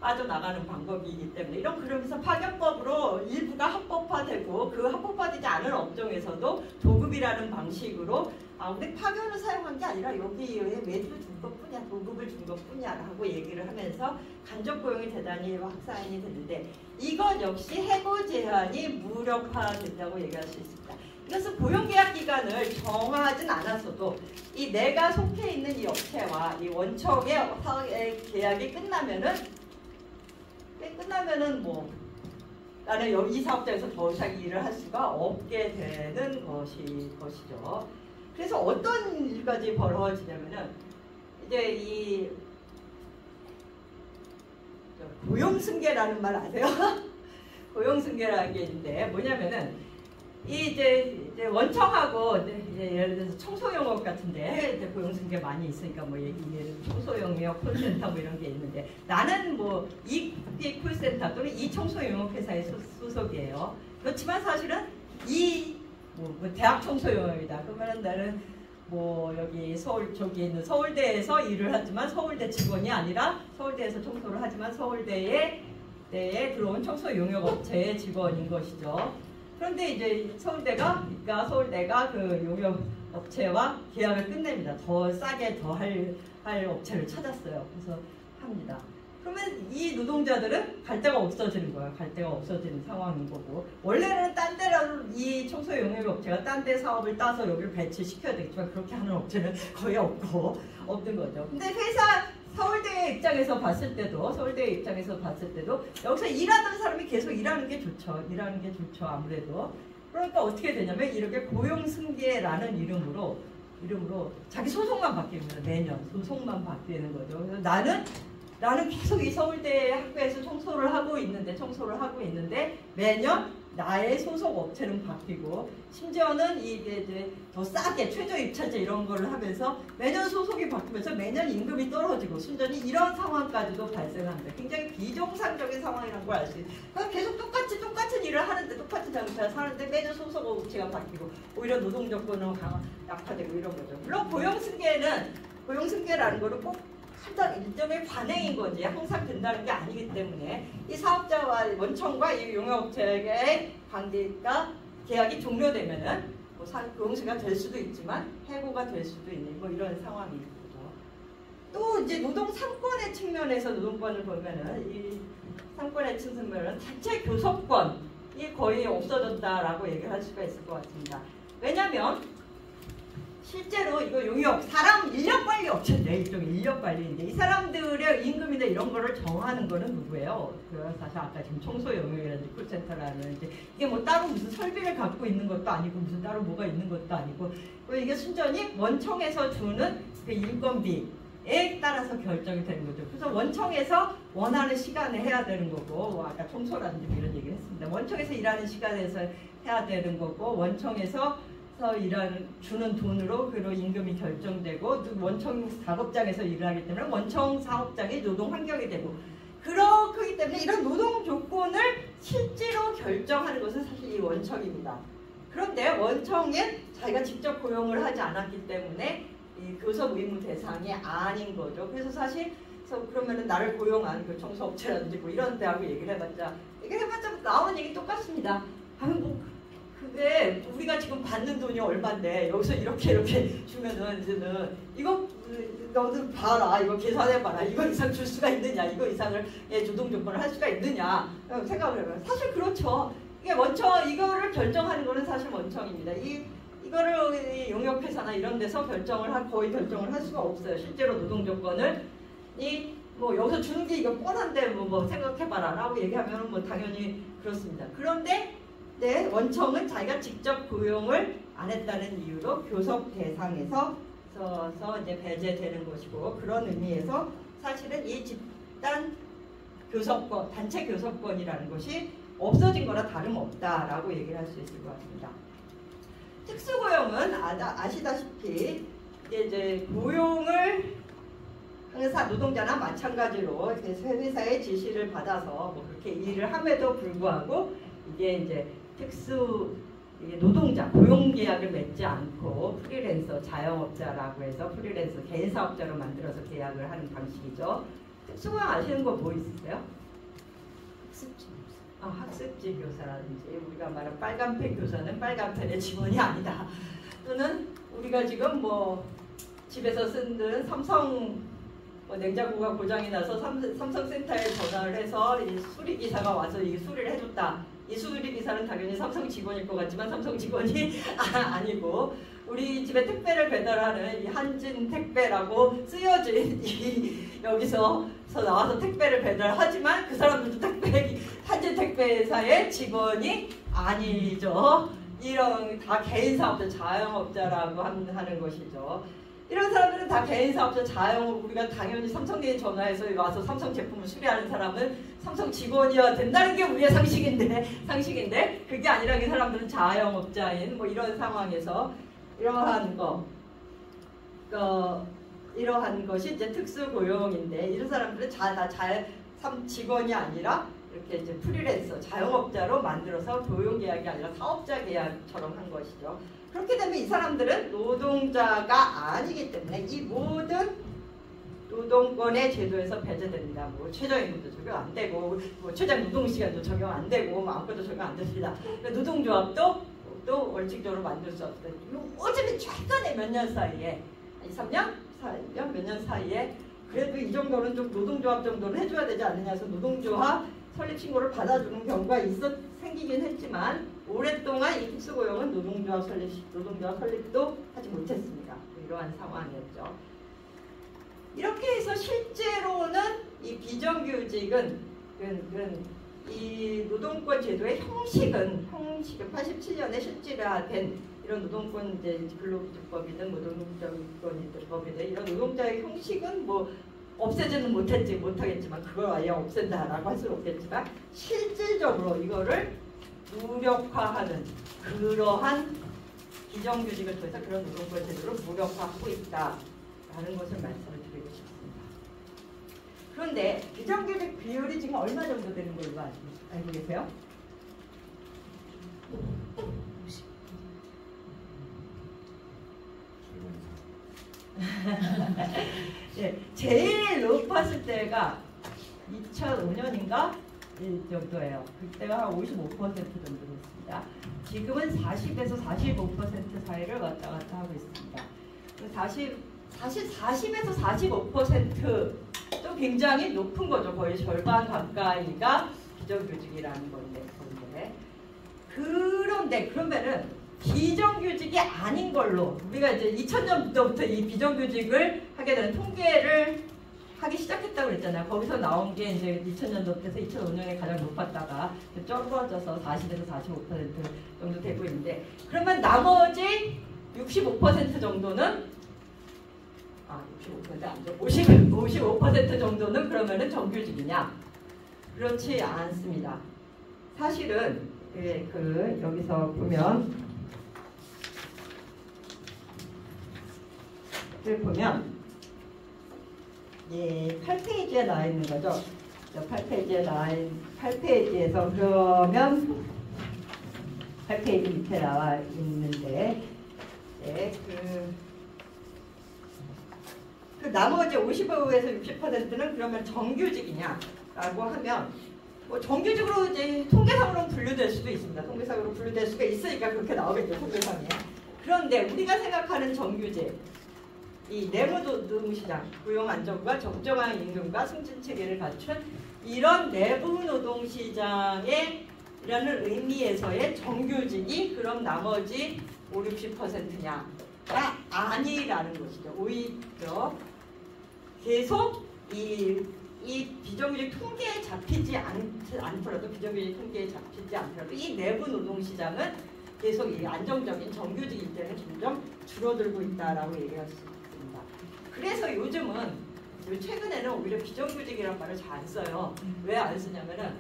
빠져나가는 방법이기 때문에 이런 그러면서 파견법으로 일부가 합법화되고 그 합법화되지 않은 업종에서도 도급이라는 방식으로 우리 파견을 사용한 게 아니라 여기에 매주 준 것뿐이야, 도급을 준 것뿐이야라고 얘기를 하면서 간접 고용이 대단히 확산이 됐는데 이것 역시 해고 제한이 무력화된다고 얘기할 수 있습니다. 이것은 고용계약 기간을 정하진 않았어도 이 내가 속해 있는 이 업체와 이 원청의 계약이 끝나면은 뭐 나는 이 사업장에서 더 이상 일을 할 수가 없게 되는 것이죠. 그래서 어떤 일까지 벌어지냐면은 이제 이 고용승계라는 말 아세요? 고용승계라는 게 있는데 뭐냐면은 이제 원청하고 이제 예를 들어서 청소용업 같은데 이제 고용승계 많이 있으니까 뭐 예를 들어 청소용역 콜센터 뭐 이런 게 있는데 나는 뭐 이 콜센터 또는 이 청소용업 회사의 소속이에요. 그렇지만 사실은 뭐 대학 청소용업이다. 그러면 나는 뭐 여기 저기 있는 서울대에서 일을 하지만 서울대 직원이 아니라 서울대에서 청소를 하지만 서울대에 들어온 청소용역업체의 직원인 것이죠. 그런데 이제 서울대가 그 용역업체와 계약을 끝냅니다. 더 싸게 더 할 업체를 찾았어요. 그래서 합니다. 그러면 이 노동자들은 갈 데가 없어지는 거예요. 갈 데가 없어지는 상황인 거고 원래는 딴 데라도 이 청소용역업체가 딴 데 사업을 따서 여기를 배치시켜야 되겠지만 그렇게 하는 업체는 거의 없는 거죠. 근데 서울대 입장에서 봤을 때도 여기서 일하는 사람이 계속 일하는 게 좋죠. 아무래도. 그러니까 어떻게 되냐면 이렇게 고용승계라는 이름으로 자기 소속만 바뀝니다. 매년 소속만 바뀌는 거죠. 그래서 나는 계속 이 서울대 학교에서 청소를 하고 있는데 매년 나의 소속 업체는 바뀌고 심지어는 이제 더 싸게 최저 입찰제 이런 거를 하면서 매년 소속이 바뀌면서 매년 임금이 떨어지고 순전히 이런 상황까지도 발생합니다. 굉장히 비정상적인 상황이라는 걸 알 수 있어요. 계속 똑같은 일을 하는데 똑같은 장사를 사는데 매년 소속 업체가 바뀌고 오히려 노동 조건은 약화되고 이런 거죠. 물론 고용승계라는 거는 꼭 한정 일정의 관행인 거지 항상 된다는 게 아니기 때문에 이 사업자와 원청과 이 용역업체의 관계가 계약이 종료되면은 뭐 고용승계가 될 수도 있지만 해고가 될 수도 있는 뭐 이런 상황이 있죠. 또 이제 노동 상권의 측면에서 노동권을 보면은 이 상권의 측면은 자체 교섭권이 거의 없어졌다라고 얘기를 할 수가 있을 것 같습니다. 왜냐하면 실제로 이거 용역 사람 인력관리 업체인데 일종의 인력관리인데 이 사람들의 임금이나 이런 거를 정하는 거는 누구예요? 그 사실 아까 지금 청소용역이라든지 콜센터라는 이게 뭐 따로 무슨 설비를 갖고 있는 것도 아니고 무슨 따로 뭐가 있는 것도 아니고 이게 순전히 원청에서 주는 그 인건비에 따라서 결정이 되는 거죠. 그래서 원청에서 원하는 시간에 해야 되는 거고 아까 청소라든지 이런 얘기를 했습니다. 원청에서 일하는 시간에서 해야 되는 거고 원청에서 주는 돈으로 그리고 임금이 결정되고 원청 작업장에서 일을 하기 때문에 원청 사업장의 노동 환경이 되고 그렇기 때문에 이런 노동 조건을 실제로 결정하는 것은 사실 이 원청입니다. 그런데 원청은 자기가 직접 고용을 하지 않았기 때문에 이 교섭 의무 대상이 아닌 거죠. 그래서 사실 그러면은 나를 고용한 그 청소업체라든지 뭐 이런 데하고 얘기를 해봤자 나오는 얘기 똑같습니다. 그게 우리가 지금 받는 돈이 얼마인데 여기서 이렇게 주면은 이제는 이거 너도 봐라 이거 계산해봐라 이거 이상 줄 수가 있느냐 이거 이상을 노동 조건을 할 수가 있느냐 생각을 해봐요. 사실 그렇죠. 이게 원청 이거를 결정하는 거는 사실 원청입니다. 이거를 용역회사나 이런 데서 거의 결정을 할 수가 없어요. 실제로 노동 조건을 뭐 여기서 주는 게 이거 뻔한데 뭐 생각해봐라 라고 얘기하면 뭐 당연히 그렇습니다. 그런데 원청은 자기가 직접 고용을 안 했다는 이유로 교섭 대상에서 이제 배제되는 것이고 그런 의미에서 사실은 이 집단 교섭권, 단체 교섭권이라는 것이 없어진 거나 다름없다라고 얘기를 할 수 있을 것 같습니다. 특수고용은 아시다시피 이제 고용을 항상 노동자나 마찬가지로 회사의 지시를 받아서 뭐 그렇게 일을 함에도 불구하고 이게 이제 노동자, 고용계약을 맺지 않고 프리랜서, 자영업자라고 해서 프리랜서, 개인사업자로 만들어서 계약을 하는 방식이죠. 특수고용 아시는 거 뭐 있으세요? 학습지 교사라든지 우리가 말하는 빨간펜 교사는 빨간펜의 직원이 아니다. 또는 우리가 지금 뭐 집에서 쓰는 삼성 냉장고가 고장이 나서 삼성센터에 전화를 해서 이 수리기사가 와서 이 수리를 해줬다. 이 수리기사는 당연히 삼성 직원일 것 같지만 삼성 직원이 아니고 우리 집에 택배를 배달하는 이 한진 택배라고 쓰여진 이 여기서 나와서 택배를 배달하지만 그 사람들도 한진 택배사의 직원이 아니죠. 이런 다 개인 사업자, 자영업자라고 하는 것이죠. 이런 사람들은 다 개인 사업자, 자영업, 우리가 당연히 삼성에 전화해서 와서 삼성 제품을 수리하는 사람은 삼성 직원이어야 된다는 게 우리의 상식인데 그게 아니라 이 사람들은 자영업자인 뭐 이런 상황에서 이러한 것이 이제 특수고용인데 이런 사람들은 직원이 아니라 이렇게 이제 프리랜서, 자영업자로 만들어서 고용계약이 아니라 사업자 계약처럼 한 것이죠. 그렇게 되면 이 사람들은 노동자가 아니기 때문에 이 모든 노동권의 제도에서 배제됩니다. 뭐 최저임금도 적용 안 되고, 뭐 최장 노동시간도 적용 안 되고, 뭐 아무것도 적용 안 됩니다. 노동조합도 또 원칙적으로 만들 수 없어요. 어차피 최근에 몇 년 사이에 2, 3년? 4년? 몇 년 사이에 그래도 이 정도는 좀 노동조합 정도는 해줘야 되지 않느냐 해서 노동조합 설립 신고를 받아주는 경우가 생기긴 했지만 오랫동안 이 특수고용은 노동조합 설립도 하지 못했습니다. 이러한 상황이었죠. 이렇게 해서 실제로는 이 비정규직은 이 노동권 제도의 형식은 87년에 실질화된 이런 노동권 이제 근로기준법이든 노동자권법이든 이런 노동자의 형식은 뭐 없애지는 못하겠지만 그걸 아예 없앤다라고 할 수는 없겠지만 실질적으로 이거를 무력화하는 그러한 비정규직을 통해서 그런 노동권 제도를 무력화하고 있다라는 것을 말씀을 드리고 싶습니다. 그런데 비정규직 비율이 지금 얼마 정도 되는 걸로 알고 계세요? 네, 제일 높았을 때가 2005년인가 이 정도예요. 그때가 한 55% 정도였습니다. 지금은 40에서 45% 사이를 왔다 갔다 하고 있습니다. 사실 40에서 45%도 굉장히 높은 거죠. 거의 절반 가까이가 비정규직이라는 건데. 그런데 그러면은 비정규직이 아닌 걸로 우리가 이제 2000년부터 이 비정규직을 하게 되는 통계를 하기 시작했다고 그랬잖아요. 거기서 나온 게 이제 2000년도부터 2005년에 가장 높았다가 쩔어져서 40에서 45% 정도 되고 있는데 그러면 나머지 65% 정도는 65% 아니죠. 55% 정도는 그러면은 정규직이냐? 그렇지 않습니다. 사실은 여기서 보면 예, 8페이지에 나와 있는 거죠. 8페이지에서 그러면 8페이지 밑에 나와 있는데 네, 그 나머지 55에서 60%는 그러면 정규직이냐라고 하면 뭐 정규직으로 이제 통계상으로 분류될 수도 있습니다. 통계상으로 분류될 수가 있으니까 그렇게 나오겠죠. 통계상에. 그런데 우리가 생각하는 정규직 이 내부노동시장, 고용안정과 적정한 임금과 승진체계를 갖춘 이런 내부노동시장의 이라는 의미에서의 정규직이 그럼 나머지 5, 60%냐가 아니라는 것이죠. 오히려 계속 이 비정규직 통계에 잡히지 않더라도 이 내부 노동시장은 계속 이 안정적인 정규직일 때는 점점 줄어들고 있다라고 얘기할 수 있습니다. 그래서 요즘은 최근에는 오히려 비정규직이라는 말을 잘 안 써요. 왜 안 쓰냐면은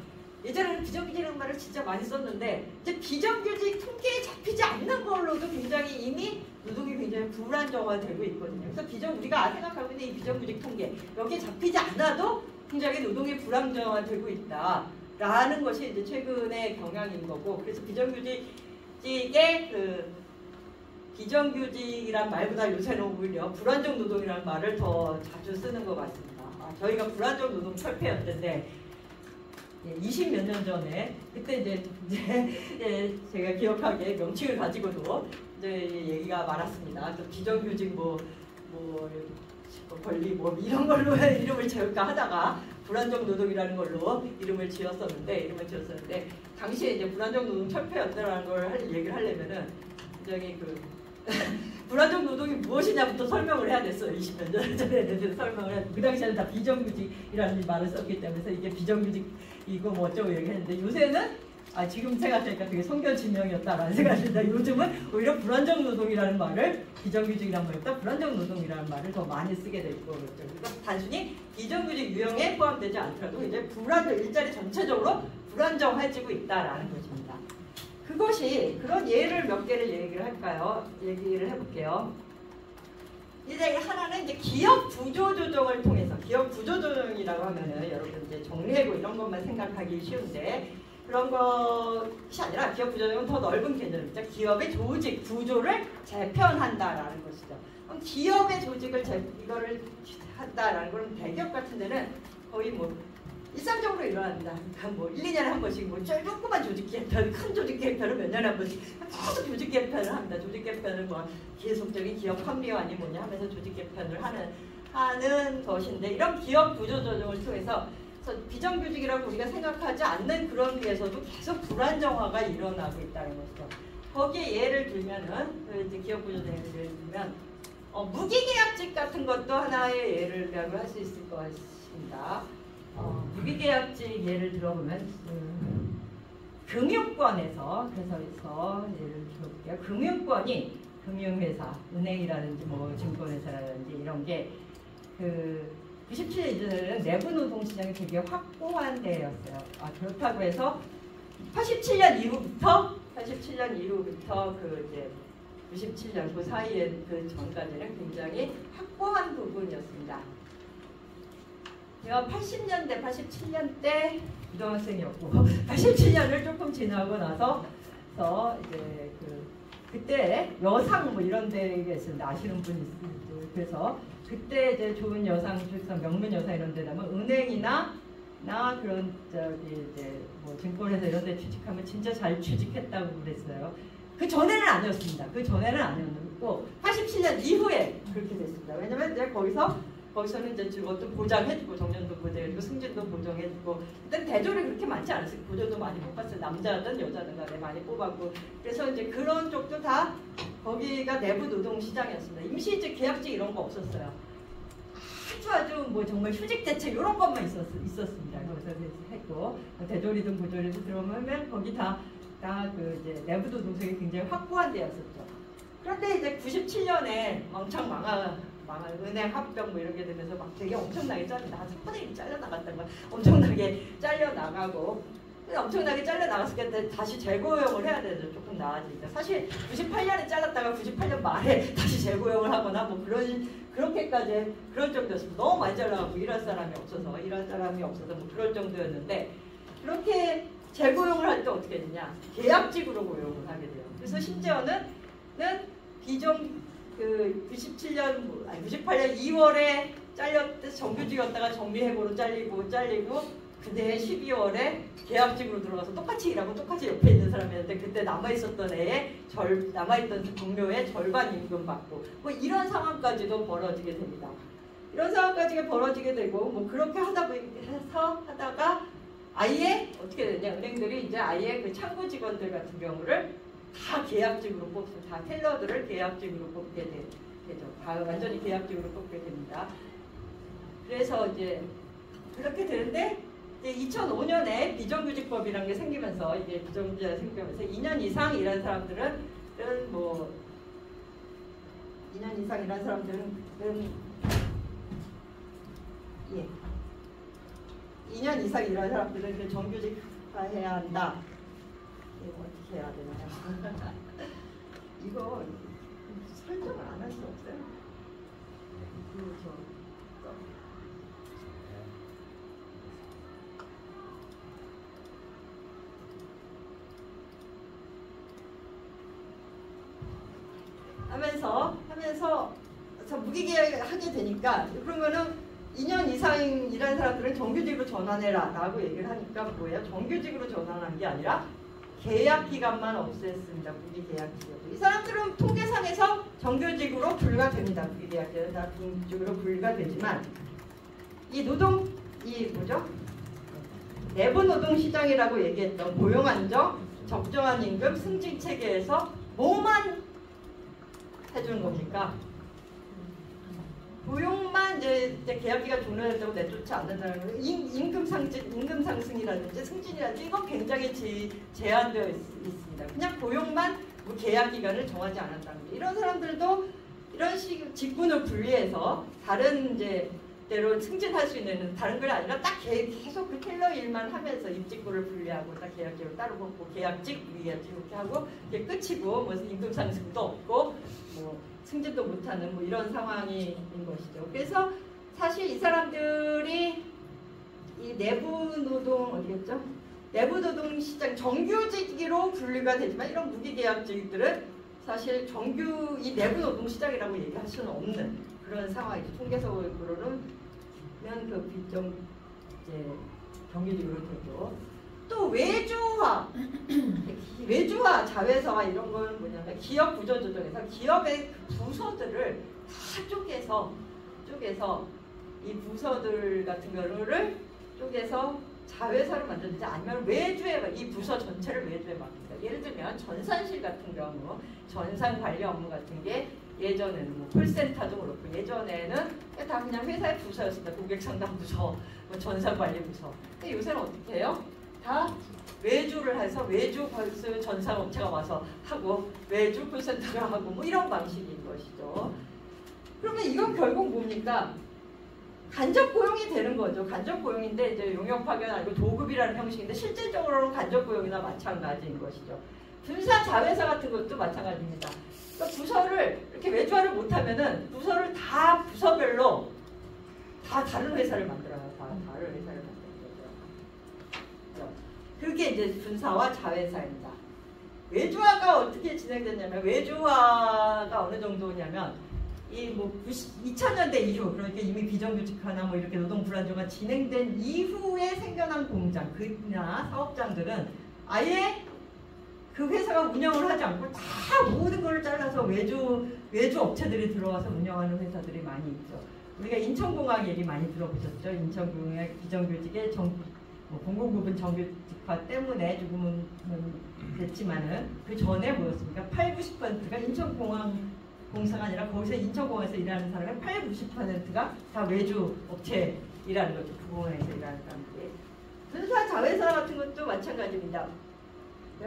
예전에는 비정규직이라는 말을 진짜 많이 썼는데 이제 비정규직 통계에 잡히지 않는 걸로도 굉장히 이미 노동이 굉장히 불안정화되고 있거든요. 그래서 우리가 생각하고 있는 이 비정규직 통계 여기에 잡히지 않아도 굉장히 노동이 불안정화되고 있다라는 것이 이제 최근의 경향인 거고 그래서 비정규직이란 말보다 요새는 오히려 불안정 노동이라는 말을 더 자주 쓰는 것 같습니다. 저희가 불안정 노동 철폐였는데 20몇 년 전에 그때 이제 예, 제가 기억하기에 명칭을 가지고도 이제 얘기가 많았습니다. 또 비정규직 뭐 권리 뭐 이런 걸로 이름을 지을까 하다가 불안정 노동이라는 걸로 이름을 지었었는데 당시에 이제 불안정 노동 철폐였다라는 걸 얘기를 하려면은 굉장히 불안정 노동이 무엇이냐부터 설명을 해야 됐어요. 20몇 년 전에 설명을 해야 그 당시에는 다 비정규직이라는 말을 썼기 때문에 이게 비정규직이고 뭐 어쩌고 얘기했는데 요새는 지금 생각하니까 되게 성견지명이었다라는 생각이 듭니다. 요즘은 오히려 불안정 노동이라는 말을 비정규직이라는 말보다 불안정 노동이라는 말을 더 많이 쓰게 되고 그렇죠. 그러니까 단순히 비정규직 유형에 포함되지 않더라도 이제 일자리 전체적으로 불안정해지고 있다라는 것입니다. 그것이 그런 예를 몇 개를 얘기를 해볼게요. 이제 하나는 이제 기업 구조 조정을 통해서 기업 구조 조정이라고 하면은 여러분 이제 정리해고 이런 것만 생각하기 쉬운데 그런 것이 아니라 기업 구조 조정은 더 넓은 개념이죠. 기업의 조직 구조를 재편한다라는 것이죠. 그럼 기업의 조직을 이거를 한다라는 건 대기업 같은 데는 거의 뭐 일상적으로 일어납니다. 그러니까 뭐 1, 2년에 한 번씩 뭐 조그만 조직 개편, 큰 조직 개편을 몇 년에 한 번씩 계속 조직 개편을 합니다. 조직 개편을 뭐 계속적인 기업 환비화니 뭐냐 하면서 조직 개편을 하는 것인데 이런 기업 구조 조정을 통해서 비정규직이라고 우리가 생각하지 않는 그런 데에서도 계속 불안정화가 일어나고 있다는 것이죠. 거기에 예를 들면은 이제 기업 구조 조정을 들면 무기계약직 같은 것도 하나의 예를 할 수 있을 것 같습니다. 무기계약직 예를 들어보면 금융권에서 예를 들어볼게요. 금융권이 금융회사, 은행이라든지 뭐 증권회사라든지 이런 게 97년 이전에는 내부 노동 시장이 되게 확고한 데였어요. 그렇다고 해서 87년 이후부터 이제 97년 그 사이에 그 전까지는 굉장히 확고한 부분이었습니다. 제가 80년대, 87년 때 고등학생이었고 87년을 조금 지나고 나서 이제 그때 여상 뭐 이런 데가 있었는데 아시는 분이 있어요. 그래서 그때 이제 좋은 여상, 명문 여상 이런 데 가면 은행이나 그런 이제 뭐 증권회사 이런 데 취직하면 진짜 잘 취직했다고 그랬어요. 그 전에는 아니었습니다. 그 전에는 아니었고 87년 이후에 그렇게 됐습니다. 왜냐면 이제 거기서는 이제 어떤 보장해주고 정년도 보장해주고 승진도 보장해주고 그때 대졸이 그렇게 많지 않았어요. 보조도 많이 못 받았어요. 남자든 여자든 간에 많이 뽑았고 그래서 이제 그런 쪽도 다 거기가 내부 노동 시장이었습니다. 임시직, 계약직 이런 거 없었어요. 아주 뭐 정말 휴직 대책 이런 것만 있었습니다. 거기서 했고 대졸이든 보졸이든 들어오면 거기 다 이제 내부 노동력이 굉장히 확고한 데였었죠. 그런데 이제 97년에 왕창 은행 합병 뭐 이런 게 되면서 막 되게 엄청나게 한 3분의 1이 잘려나갔던 거야. 엄청나게 잘려나가고 엄청나게 잘려나갔을 때 다시 재고용을 해야 되죠. 조금 나아지니까. 사실 98년에 잘랐다가 98년 말에 다시 재고용을 하거나 뭐 그렇게까지 그럴 정도였습니다. 너무 많이 잘라가고 일할 사람이 없어서 뭐 그럴 정도였는데 그렇게 재고용을 할 때 어떻게 되냐? 계약직으로 고용을 하게 돼요. 그래서 심지어는 98년 2월에 정규직이었다가 정리해고로 잘리고 그때 12월에 계약직으로 들어가서 똑같이 일하고 똑같이 옆에 있는 사람이었는데 그때 남아있던 동료의 절반 임금 받고 뭐 이런 상황까지도 벌어지게 됩니다. 이런 상황까지 벌어지게 되고 뭐 그렇게 하다가 아예 어떻게 되냐? 은행들이 이제 아예 그 창구 직원들 같은 경우를 다 계약직으로 뽑습니다. 다 텔러들을 계약직으로 뽑게 되죠. 다 완전히 계약직으로 뽑게 됩니다. 그래서 이제 그렇게 되는데 이제 2005년에 비정규직법이라는 게 생기면서 이게 비정규직이 생기면서 2년 이상 일한 사람들은 2년 이상 일한 사람들은 2년 이상 일한 사람들은 정규직화해야 한다. 이거 어떻게 해야 되나요? 이거 설정을 안 할 수 없어요. 하면서 무기계약을 하게 되니까 그러면은 2년 이상 일한 사람들은 정규직으로 전환해라 라고 얘기를 하니까 뭐예요? 정규직으로 전환한 게 아니라 계약 기간만 없앴습니다. 무기계약 기간. 이 사람들은 통계상에서 정규직으로 분류가 무기계약 기간은 다 정규직으로 분류가 되지만 이 뭐죠? 내부 노동 시장이라고 얘기했던 고용 안정, 적정한 임금, 승진 체계에서 뭐만 해주는 겁니까? 고용만 이제 계약기간 종료된다고 내쫓지 않는다는 거예요. 임금 상승이라든지 승진이라든지 이건 굉장히 제한되어 있습니다. 그냥 고용만 뭐 계약 기간을 정하지 않았다는 거예요. 이런 사람들도 이런 식 직군을 분리해서 다른 이제 대로 승진할 수 있는 다른 걸 아니라 딱 계속 그 텔러 일만 하면서 입직구를 분리하고 딱 계약직으로 따로 뽑고 계약직, 무계약직 이렇게 하고 이게 끝이고 뭐 임금 상승도 없고 뭐 승진도 못하는 뭐 이런 상황인 것이죠. 그래서 사실 이 사람들이 이 내부 노동 어디겠죠? 내부 노동 시장 정규직으로 분류가 되지만 이런 무기계약직들은 사실 정규 이 내부 노동 시장이라고 얘기할 수는 없는 그런 상황이죠. 통계적으로는 그 비정 이제 정규직으로 되죠. 또 외주화, 자회사와 이런 건 뭐냐면 기업 구조 조정에서 기업의 부서들을 다 쪼개서 이 부서들 같은 거를 쪼개서 자회사로 만들든지 아니면 외주에 이 부서 전체를 외주에 맡깁니다. 예를 들면 전산실 같은 경우 전산 관리 업무 같은 게 예전에는 뭐 콜센터도 그렇고 예전에는 다 그냥 회사의 부서였습니다. 고객 상담 부서, 뭐 전산 관리 부서. 근데 요새는 어떻게 해요? 다 외주를 해서 외주 벌써 전산업체가 와서 하고 외주 콜센터가 하고 뭐 이런 방식인 것이죠. 그러면 이건 결국 뭡니까? 간접 고용이 되는 거죠. 간접 고용인데 이제 용역 파견 아니고 도급이라는 형식인데 실질적으로는 간접 고용이나 마찬가지인 것이죠. 분사 자회사 같은 것도 마찬가지입니다. 그러니까 부서를 이렇게 외주화를 못하면은 부서를 다 부서별로 다 다른 회사를 만들어요. 다 다른 회사를 만드는 거죠. 그게 이제 분사와 자회사입니다. 외주화가 어떻게 진행됐냐면 외주화가 어느 정도냐면 이 뭐 2000년대 이후 그러니까 이미 비정규직화나 뭐 이렇게 노동 불안정화 진행된 이후에 생겨난 공장 그나 사업장들은 아예 그 회사가 운영을 하지 않고 다 모든 걸 잘라서 외주 업체들이 들어와서 운영하는 회사들이 많이 있죠. 우리가 인천공항 얘기 많이 들어보셨죠? 인천공항 비정규직의 뭐 공공부분 정규직화 때문에 조금은 됐지만은 그 전에 뭐였습니까? 80~90%가 인천공항 공사가 아니라 거기서 인천공항에서 일하는 사람의 80~90%가 다 외주 업체 일하는 거죠. 그 공항에서 일하는 사람들이. 분사 자회사 같은 것도 마찬가지입니다.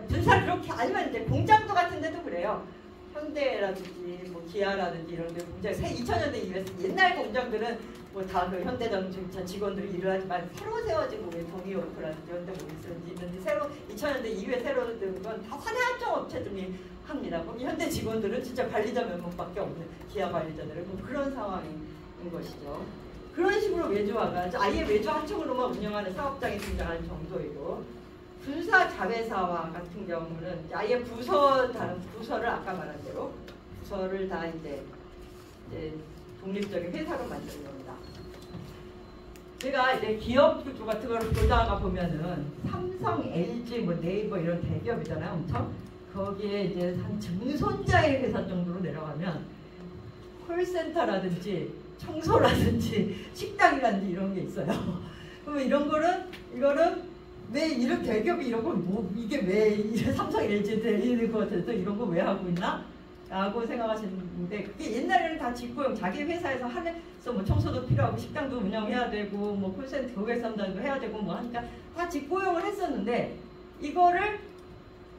분사 그렇게 아니면 이제 공장도 같은 데도 그래요. 현대라든지 뭐 기아라든지 이런 데 공장 2000년대 이후에 옛날 공장들은 뭐 다 그 현대전기차 직원들이 일을 하지만 새로 세워진 뭐 동이오크라든지 현대모비스라든지 있는데 새로 2000년대 이후에 새로 든 건 다 산하합종 업체들이 합니다. 그럼 현대 직원들은 진짜 관리자 몇 명밖에 없는 기아 관리자들은 뭐 그런 상황인 것이죠. 그런 식으로 외주화가 아예 외주 한 척으로만 운영하는 사업장이 등장하는 정도이고 분사 자회사와 같은 경우는 아예 다른 부서를 아까 말한 대로 부서를 다 이제 독립적인 회사로 만드는 겁니다. 제가 이제 기업 구조 같은 걸 보다가 보면은 삼성, LG, 뭐 네이버 이런 대기업이잖아요, 엄청. 거기에 이제 한 증손자의 회사 정도로 내려가면 콜센터라든지 청소라든지 식당이라든지 이런 게 있어요. 그러면 이거는 왜 이런 대기업이 이런 걸 뭐 이게 왜 삼성, LG 대리는 것 같아서 이런 거 왜 하고 있나? 라고 생각하시는데 그게 옛날에는 다 직고용 자기 회사에서 하면서 뭐 청소도 필요하고 식당도 운영해야 되고 뭐 콜센터 고객 상담도 해야 되고 뭐 하니까 다 직고용을 했었는데 이거를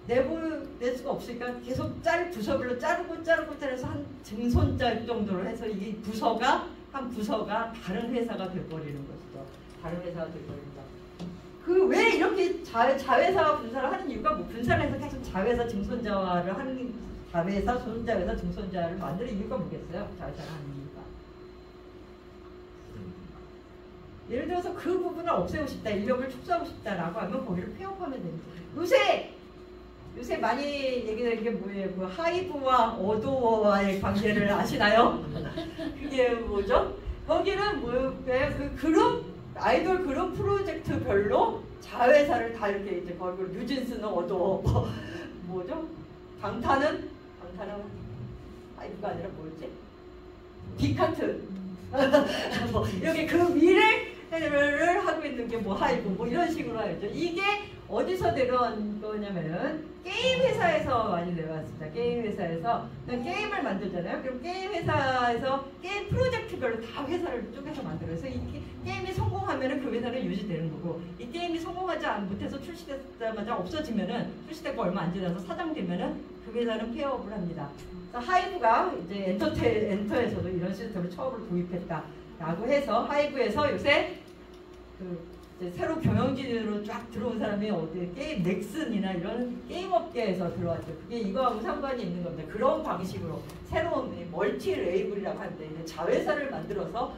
내보낼 수가 없으니까 계속 부서별로 자르고 해서 한 증손자 정도로 해서 이 한 부서가 다른 회사가 돼버리는 것이죠. 다른 회사가 돼버린다. 그 왜 이렇게 자회사와 분사를 하는 이유가 뭐 분사를 해서 계속 자회사 증손자화를 하는 자회사, 손자회사, 증손자를 만드는 이유가 뭐겠어요? 자회사를 하는 이유가. 예를 들어서 그 부분을 없애고 싶다, 인력을 축소하고 싶다라고 하면 거기를 폐업하면 됩니다. 요새 많이 얘기되는 게 뭐예요? 그 하이브와 어도어와의 관계를 아시나요? 그게 뭐죠? 거기는 그 그룹 아이돌 그룹 프로젝트별로 자회사를 다 이렇게 이제 거기로 뉴진스는 어도 뭐죠? 방탄은 아이브가 아니라 뭐였지? 빅하트 뭐 이렇게 그 미래를 하고 있는 게 뭐 하이브 뭐 이런 식으로 하죠. 이게 어디서 내려온 거냐면은 게임 회사에서 많이 내려왔습니다. 게임 회사에서 게임을 만들잖아요. 그럼 게임 회사에서 게임 프로젝트별로 다 회사를 쪼개서 만들어서 이 게임이 성공하면은 그 회사는 유지되는 거고, 이 게임이 성공하지 못해서 출시되자마자 없어지면은 출시되고 얼마 안 지나서 사장되면은 그 회사는 폐업을 합니다. 그래서 하이브가 이제 엔터에서도 이런 시스템을 처음으로 도입했다라고 해서 하이브에서 요새 이제 새로 경영진으로 쫙 들어온 사람이 어디 게임 넥슨이나 이런 게임 업계에서 들어왔죠. 그게 이거하고 상관이 있는 겁니다. 그런 방식으로 새로운 멀티 레이블이라고 하는데 이제 자회사를 만들어서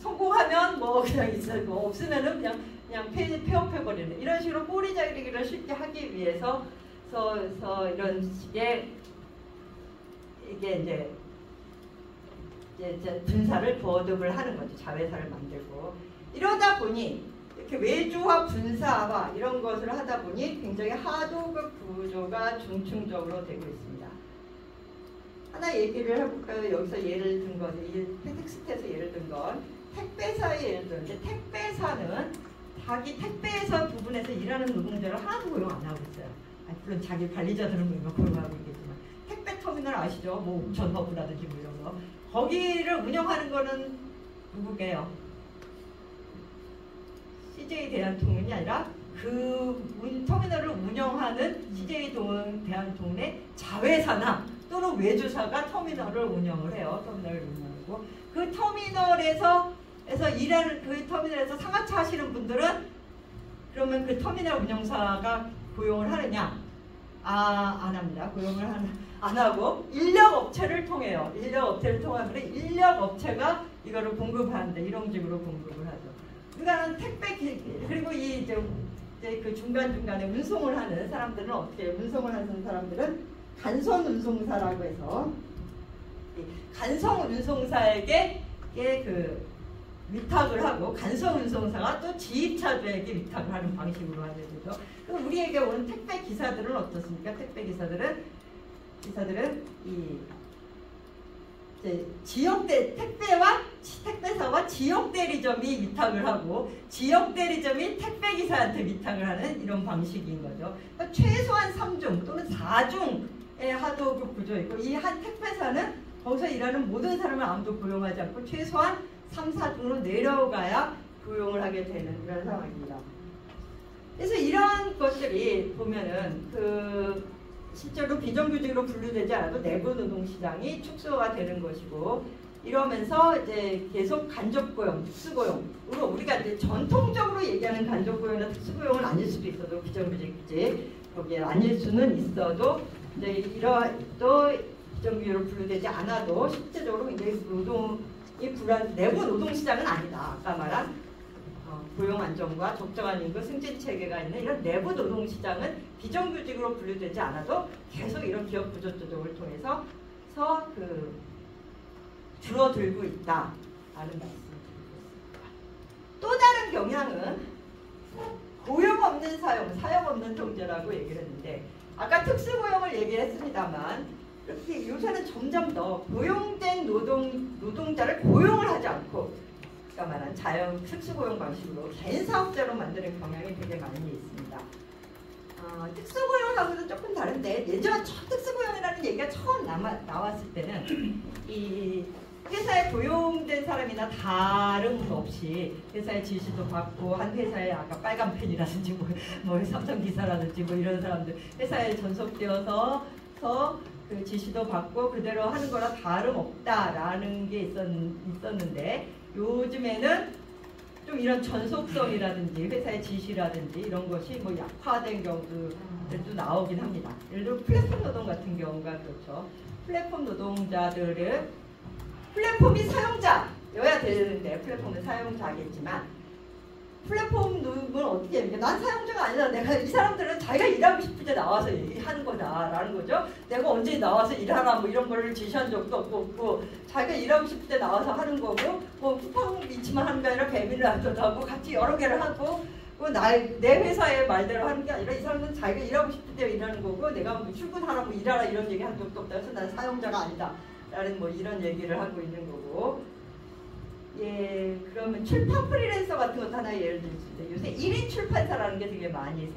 성공하면 뭐 그냥 있고 없으면은 그냥 폐업해버리는 이런 식으로 꼬리자르기를 쉽게 하기 위해서 이런 식의 이게 이제 분사를 거듭을 하는 거죠. 자회사를 만들고 이러다 보니 이렇게 외주화 분사화 이런 것을 하다 보니 굉장히 하도급 구조가 중층적으로 되고 있습니다. 하나 얘기를 해볼까요? 여기서 예를 든 건, 이 텍스트에서 예를 든 건 택배사의 예를 들었는데, 택배사는 자기 택배사 부분에서 일하는 노동자를 하나도 고용 안 하고 있어요. 물론 자기 관리자들은 뭐 고용하고 있겠지만 택배 터미널 아시죠? 뭐 전허브라든지 뭐 이런 거 거기를 운영하는 거는 누구게요? CJ 대한통운이 아니라 그 터미널을 운영하는 CJ 대한통운의 자회사나 또는 외주사가 터미널을 운영을 해요. 터미널을 운영하고 그 터미널에서 일하는 그 터미널에서 상하차 하시는 분들은 그러면 그 터미널 운영사가 고용을 하느냐? 안 합니다. 고용을 안 하고 인력업체를 통해요. 인력업체를 통하면 인력업체가 이거를 공급하는데 이런 식으로 공급을 하죠. 그러니까 택배 그리고 이제 그 중간중간에 운송을 하는 사람들은 어떻게 해요? 운송을 하는 사람들은 간선 운송사라고 해서 간선 운송사에게 그 위탁을 하고 간선 운송사가 또 지입차주에게 위탁을 하는 방식으로 하게 되죠. 그럼 우리에게 오는 택배 기사들은 어떻습니까? 택배 기사들은 이 택배사와 지역 대리점이 위탁을 하고 지역 대리점이 택배 기사한테 위탁을 하는 이런 방식인 거죠. 그러니까 최소한 3중 또는 4중의 하도급 구조이고 이 한 택배사는 거기서 일하는 모든 사람을 아무도 고용하지 않고 최소한 3, 4중으로 내려가야 고용을 하게 되는 이런 상황입니다. 그래서 이런 것들이 보면은 실제로 비정규직으로 분류되지 않아도 내부 노동시장이 축소가 되는 것이고 이러면서 이제 계속 간접고용, 특수고용으로 우리가 이제 전통적으로 얘기하는 간접고용이나 특수고용은 아닐 수도 있어도 비정규직이지 거기에 아닐 수는 있어도 이제 또 비정규직으로 분류되지 않아도 실제적으로 굉장히 내부 노동시장은 아니다. 아까 말한 고용 안정과 적정한 임금 승진 체계가 있는 이런 내부 노동 시장은 비정규직으로 분류되지 않아도 계속 이런 기업 구조 조정을 통해서 줄어들고 있다라는 말씀을 드리겠습니다. 또 다른 경향은 고용 없는 사용 없는 통제라고 얘기를 했는데 아까 특수고용을 얘기했습니다만 이렇게 요새는 점점 더 고용된 노동자를 고용을 하지 않고 아까 말한 특수고용 방식으로 개인 사업자로 만드는 경향이 되게 많이 있습니다. 특수고용하고도 조금 다른데 예전 첫 특수고용이라는 얘기가 처음 나왔을 때는 이 회사에 고용된 사람이나 다름없이 회사의 지시도 받고 한 회사에 아까 빨간 펜이라든지 뭐 삼성기사라든지 뭐 이런 사람들 회사에 전속되어서 그 지시도 받고 그대로 하는 거랑 다름없다라는 게 있었는데 요즘에는 좀 이런 전속성이라든지 회사의 지시라든지 이런 것이 뭐 약화된 경우들도 나오긴 합니다. 예를 들어 플랫폼 노동 같은 경우가 그렇죠. 플랫폼 노동자들은 플랫폼이 사용자여야 되는데 플랫폼은 사용자겠지만 플랫폼은 어떻게 해? 난 사용자가 아니라 내가 이 사람들은 자기가 일하고 싶을 때 나와서 하는 거다라는 거죠. 내가 언제 나와서 일하라 뭐 이런 거를 지시한 적도 없고 자기가 일하고 싶을 때 나와서 하는 거고 뭐 쿠팡 위치만 하는 게 아니라 배민라도 하고 같이 여러 개를 하고 내 회사의 말대로 하는 게 아니라 이 사람은 자기가 일하고 싶을 때 일하는 거고 내가 뭐 출근하라 뭐 일하라 이런 얘기 한 적도 없다. 그래서 난 사용자가 아니다. 라는 뭐 이런 얘기를 하고 있는 거고. 예, 그러면 출판 프리랜서 같은 것도 하나 예를 들 수 있는데 요새 1인 출판사라는 게 되게 많이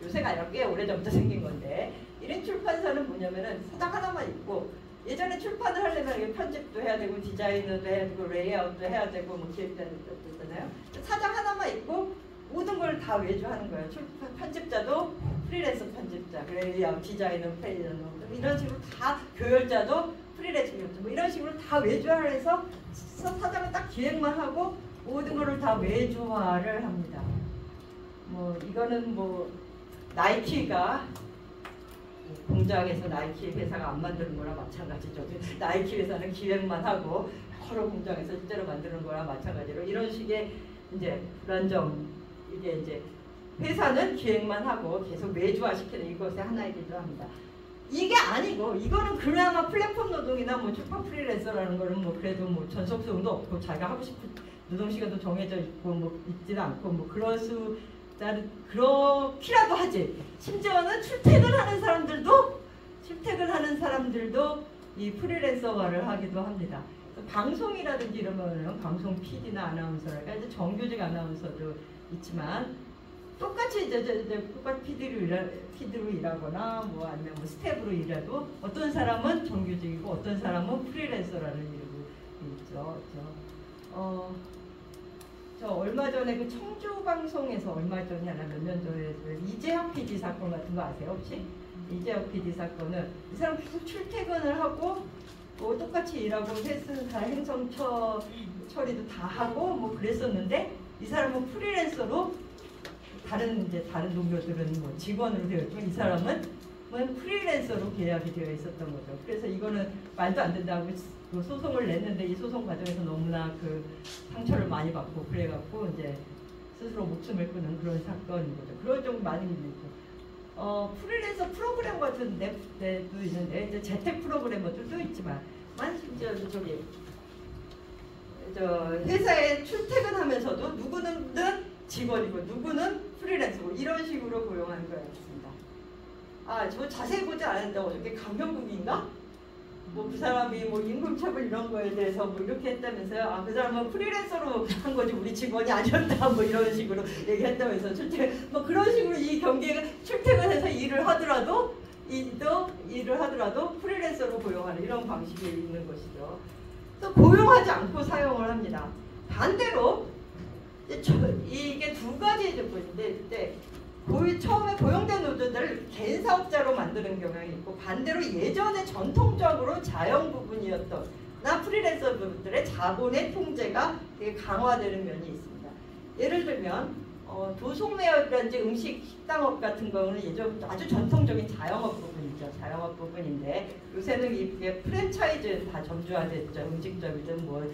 요새가 아니라 꽤 오래전부터 생긴 건데 1인 출판사는 뭐냐면은 사장 하나만 있고 예전에 출판을 하려면 편집도 해야 되고 디자이너도 해야 되고 레이아웃도 해야 되고 뭐 기획도 해야 되잖아요. 사장 하나만 있고 모든 걸 다 외주하는 거예요. 편집자도 프리랜서 편집자, 레이아웃, 디자이너, 페이저 이런 식으로 다 교열자도 프리랜서 뭐 이런 식으로 다 외주화를 해서 사장은 딱 기획만 하고 모든 거를 다 외주화를 합니다. 뭐 이거는 뭐 나이키가 공장에서 나이키 회사가 안 만드는 거랑 마찬가지죠. 나이키 회사는 기획만 하고 여러 공장에서 실제로 만드는 거랑 마찬가지로 이런 식의 이제 불안정 이게 이제 회사는 기획만 하고 계속 외주화 시키는 이것의 하나이기도 합니다. 이게 아니고 이거는 그나마 플랫폼 노동이나 뭐 출판 프리랜서라는 거는 뭐 그래도 뭐 전속성도 없고 자기가 하고 싶은 노동 시간도 정해져 있고 뭐 있지도 않고 뭐 그렇기라도 하지. 심지어는 출퇴근하는 사람들도 이 프리랜서화를 하기도 합니다. 방송이라든지 이러면은 방송 PD나 아나운서랄까 이제 정규직 아나운서도 있지만 똑같이 똑같이 PD로 일하거나 뭐 아니면 뭐 스텝으로 일해도 어떤 사람은 정규직이고 어떤 사람은 프리랜서라는 이름이 있죠. 저 얼마 전에 그 청주 방송에서 얼마 전에 하나 몇 년 전에 이재혁 PD 사건 같은 거 아세요 혹시? 이재혁 PD 사건은 이 사람 계속 출퇴근을 하고 뭐 똑같이 일하고 행성 처리도 다 하고 뭐 그랬었는데 이 사람은 프리랜서로 다른 동료들은 뭐 직원으로 되어 있고 이 사람은 프리랜서로 계약이 되어 있었던 거죠. 그래서 이거는 말도 안 된다고 소송을 냈는데 이 소송 과정에서 너무나 그 상처를 많이 받고 그래갖고 이제 스스로 목숨을 끊은 그런 사건인 거죠. 그런 좀 많이 있고 프리랜서 프로그램 같은 데도 있는데 이제 재택 프로그래머들도 있지만 심지어 회사에 출퇴근하면서도 누구는 직원이고 누구는 프리랜서고 이런 식으로 고용하는 거였습니다. 저 자세히 보지 않았는데 어저께 강명국인가? 뭐 그 사람이 뭐 임금처분 이런 거에 대해서 뭐 이렇게 했다면서요. 그 사람은 프리랜서로 한 거지 우리 직원이 아니었다 뭐 이런 식으로 얘기했다면서 뭐 그런 식으로 이 경계가 출퇴근해서 일을 하더라도 프리랜서로 고용하는 이런 방식이 있는 것이죠. 또 고용하지 않고 사용을 합니다. 반대로 이게 두 가지 조건인데 처음에 고용된 노조들을 개인 사업자로 만드는 경향이 있고 반대로 예전에 전통적으로 자영부분이었던 프리랜서 부분들의 자본의 통제가 되게 강화되는 면이 있습니다. 예를 들면 도송매업이라든지 음식 식당업 같은 경우는 예전 아주 전통적인 자영업 부분이죠. 자영업 부분인데 요새는 이게 프랜차이즈 다 점주화됐죠. 음식점이든 뭐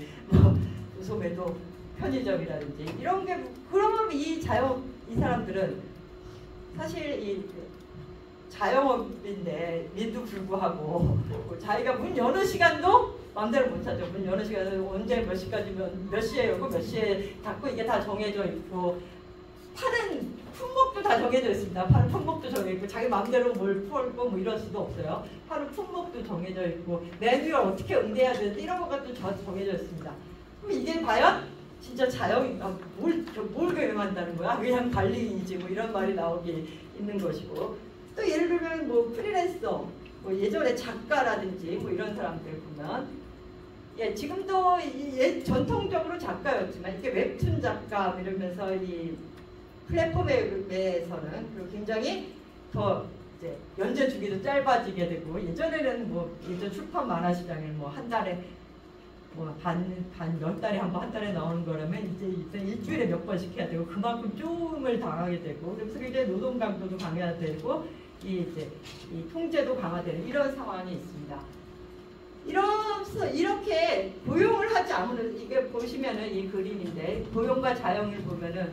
도소매도 편의점이라든지 이런 게 그러면 이 사람들은 사실 이 자영업인데에도 불구하고 자기가 문 여는 시간도 마음대로 못 하죠. 문 여는 시간은 언제 몇 시까지면 몇 시에 열고 몇 시에 닫고 이게 다 정해져 있고 파는 품목도 다 정해져 있습니다. 파는 품목도 정해져 있고 자기 마음대로 뭘 풀고 뭐 이럴 수도 없어요. 파는 품목도 정해져 있고 메뉴를 어떻게 응대해야 되는지 이런 것도 정해져 있습니다. 그럼 이게 과연 진짜 자영인가? 뭘 경영한다는 거야? 그냥 관리인이지 뭐 이런 말이 나오기 있는 것이고 또 예를 들면 뭐 프리랜서 뭐 예전에 작가라든지 뭐 이런 사람들 보면 지금도 전통적으로 작가였지만 이게 웹툰 작가 이러면서 이 플랫폼에서는 굉장히 더 이제 연재 주기도 짧아지게 되고 예전에는 뭐 예전 출판 만화 시장에 뭐 한 달에 몇 달에 한 번 한 달에 나오는 거라면 이제 일주일에 몇 번씩 해야 되고 그만큼 쪼음을 당하게 되고 그래서 굉장히 노동 강도도 강화되고 이 통제도 강화되는 이런 상황이 있습니다. 이렇게 고용을 하지 않으면 이게 보시면은 이 그림인데 고용과 자영을 보면은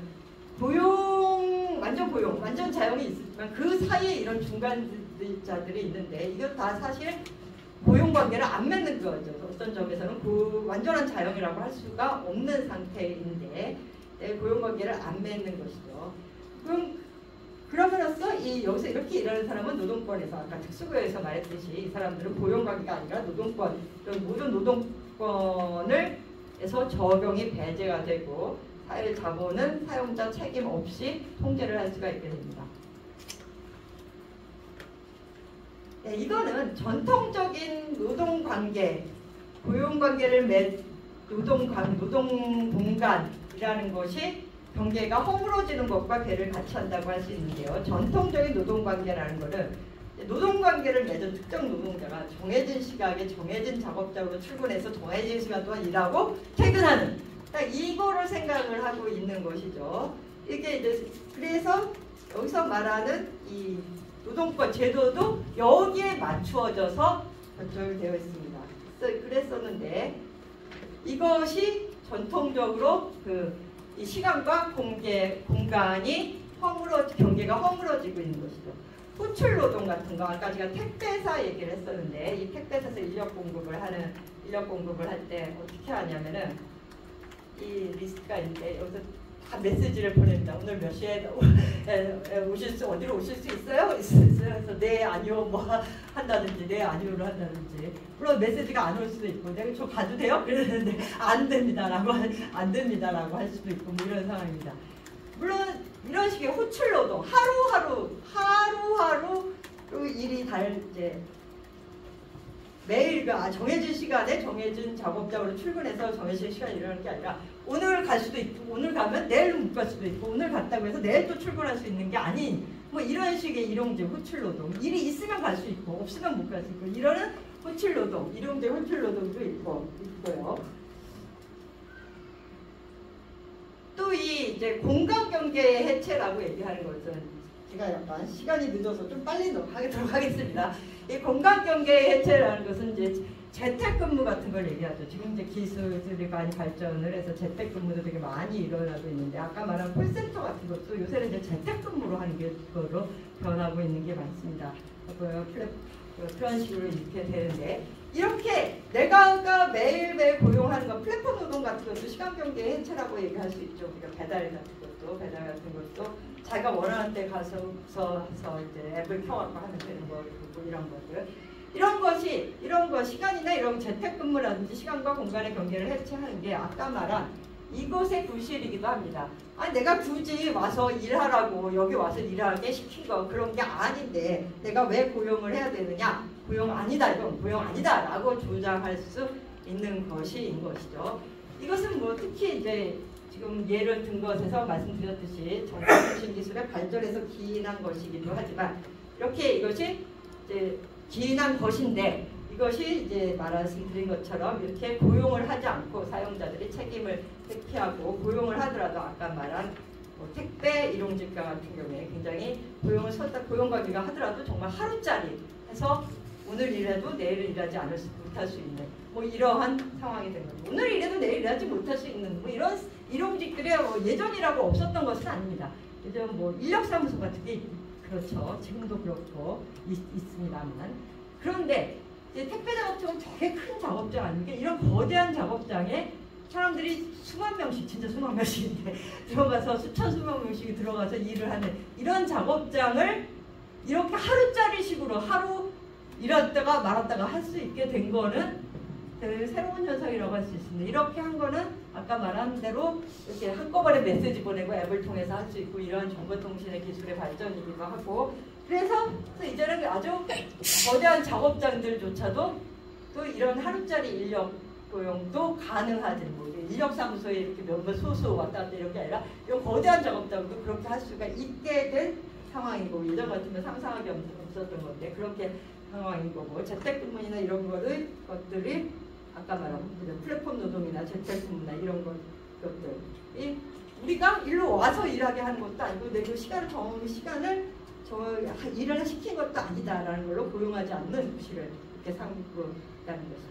완전 고용, 완전 자영이 있지만 그 사이에 이런 중간자들이 있는데 이것 다 사실 고용 관계를 안 맺는 거죠. 어떤 점에서는 완전한 자영이라고 할 수가 없는 상태인데 고용 관계를 안 맺는 것이죠. 그럼으로써 여기서 이렇게 일하는 사람은 노동권에서 아까 특수고에서 말했듯이 이 사람들은 고용 관계가 아니라 노동권, 모든 노동권에서 적용이 배제가 되고 사회 자본은 사용자 책임 없이 통제를 할 수가 있게 됩니다. 네, 이거는 전통적인 노동관계, 고용관계를 노동 공간이라는 것이 경계가 허물어지는 것과 괴를 같이 한다고 할 수 있는데요. 전통적인 노동관계라는 것은 노동관계를 맺은 특정 노동자가 정해진 시각에 정해진 작업장으로 출근해서 정해진 시간 동안 일하고 퇴근하는 딱 이거를 생각을 하고 있는 것이죠. 이게 이제 그래서 여기서 말하는 이 노동권 제도도 여기에 맞추어져서 결정되어 있습니다. 그랬었는데 이것이 전통적으로 이 시간과 공간이 경계가 허물어지고 있는 것이죠. 호출 노동 같은 거 아까 제가 택배사 얘기를 했었는데 이 택배사에서 인력 공급을 할 때 어떻게 하냐면은 이 리스트가 있는데 여기서 다 메시지를 보냅니다. 오늘 몇 시에 어디로 오실 수 있어요? 그래서 네 아니요 뭐 한다든지 네 아니요로 한다든지 물론 메시지가 안 올 수도 있고 내가 저 가도 돼요? 그랬는데 안 됩니다라고 할 수도 있고 뭐 이런 상황입니다. 물론 이런 식의 호출 노동 하루하루 일이 이제 매일 정해진 시간에 정해진 작업장으로 출근해서 정해진 시간에 일하는 게 아니라 오늘 갈 수도 있고 오늘 가면 내일 못 갈 수도 있고 오늘 갔다고 해서 내일 또 출근할 수 있는 게 아닌 뭐 이런 식의 일용직 호출 노동 일이 있으면 갈 수 있고 없으면 못 갈 수 있고 이러는 호출 노동 일용직 호출 노동도 있고요. 또 이제 공간 경계의 해체라고 얘기하는 것은 제가 약간 시간이 늦어서 좀 빨리 하도록 하겠습니다. 이 공간 경계의 해체라는 것은 이제 재택근무 같은 걸 얘기하죠. 지금 이제 기술들이 많이 발전을 해서 재택근무도 되게 많이 일어나고 있는데 아까 말한 콜센터 같은 것도 요새는 이제 재택근무로 하는 거로 변하고 있는 게 많습니다. 그런 식으로 이렇게 되는데 이렇게 내가 매일매일 고용하는 거 플랫폼 노동 같은 것도 시간 경계의 해체라고 얘기할 수 있죠. 우리가 배달 같은 것도 자기가 원하는 때 가서 이제 앱을 켜갖고 하면 되는 거 이런 것들. 이런 거 시간이나 이런 재택근무라든지 시간과 공간의 경계를 해체하는 게 아까 말한 이것의 부실이기도 합니다. 내가 굳이 와서 일하라고 여기 와서 일하게 시킨 거 그런 게 아닌데 내가 왜 고용을 해야 되느냐? 고용 아니다 이건 고용 아니다라고 주장할 수 있는 것인 것이죠. 이것은 뭐 특히 이제 지금 예를 든 것에서 말씀드렸듯이 정보통신 기술의 발전에서 기인한 것이기도 하지만 이렇게 이것이 이제 기인한 것인데 이것이 이제 말씀드린 것처럼 이렇게 고용을 하지 않고 사용자들이 책임을 회피하고 고용을 하더라도 아까 말한 택배 일용직과 같은 경우에 굉장히 고용 관계가 하더라도 정말 하루짜리 해서 오늘 일해도 내일 일하지 못할 수 있는 뭐 이러한 상황이 된 거죠. 오늘 일해도 내일 일하지 못할 수 있는 뭐 이런 일용직들이 예전이라고 없었던 것은 아닙니다. 예전 뭐 인력사무소 같은 게 그렇죠. 지금도 그렇고 있습니다만 그런데 이제 택배 작업장은 되게 큰 작업장 아닙니까? 이런 거대한 작업장에 사람들이 수만 명씩 진짜 수만 명씩인데 들어가서 수만 명씩이 들어가서 일을 하는 이런 작업장을 이렇게 하루짜리식으로 하루 일했다가 말았다가 할 수 있게 된 거는 새로운 현상이라고 할 수 있습니다. 이렇게 한 거는 아까 말한 대로 이렇게 한꺼번에 메시지 보내고 앱을 통해서 할 수 있고 이러한 정보통신의 기술의 발전이기도 하고 그래서 이제는 아주 거대한 작업장들조차도 또 이런 하루짜리 인력 고용도 가능하지 뭐 인력사무소에 이렇게 몇몇 소수 왔다 갔다 이렇게 아니라 이런 거대한 작업장도 그렇게 할 수가 있게 된 상황이고 예전 같으면 상상하기 없었던 건데 그렇게 상황인 거고 재택근무나 이런 것들이 아까 말한 플랫폼 노동이나 재택근무나 이런 것들이 우리가 일로 와서 일하게 하는 것도 아니고 내 그 시간을 일을 시킨 것도 아니다라는 걸로 고용하지 않는 부실을 이렇게 있다는 것이죠.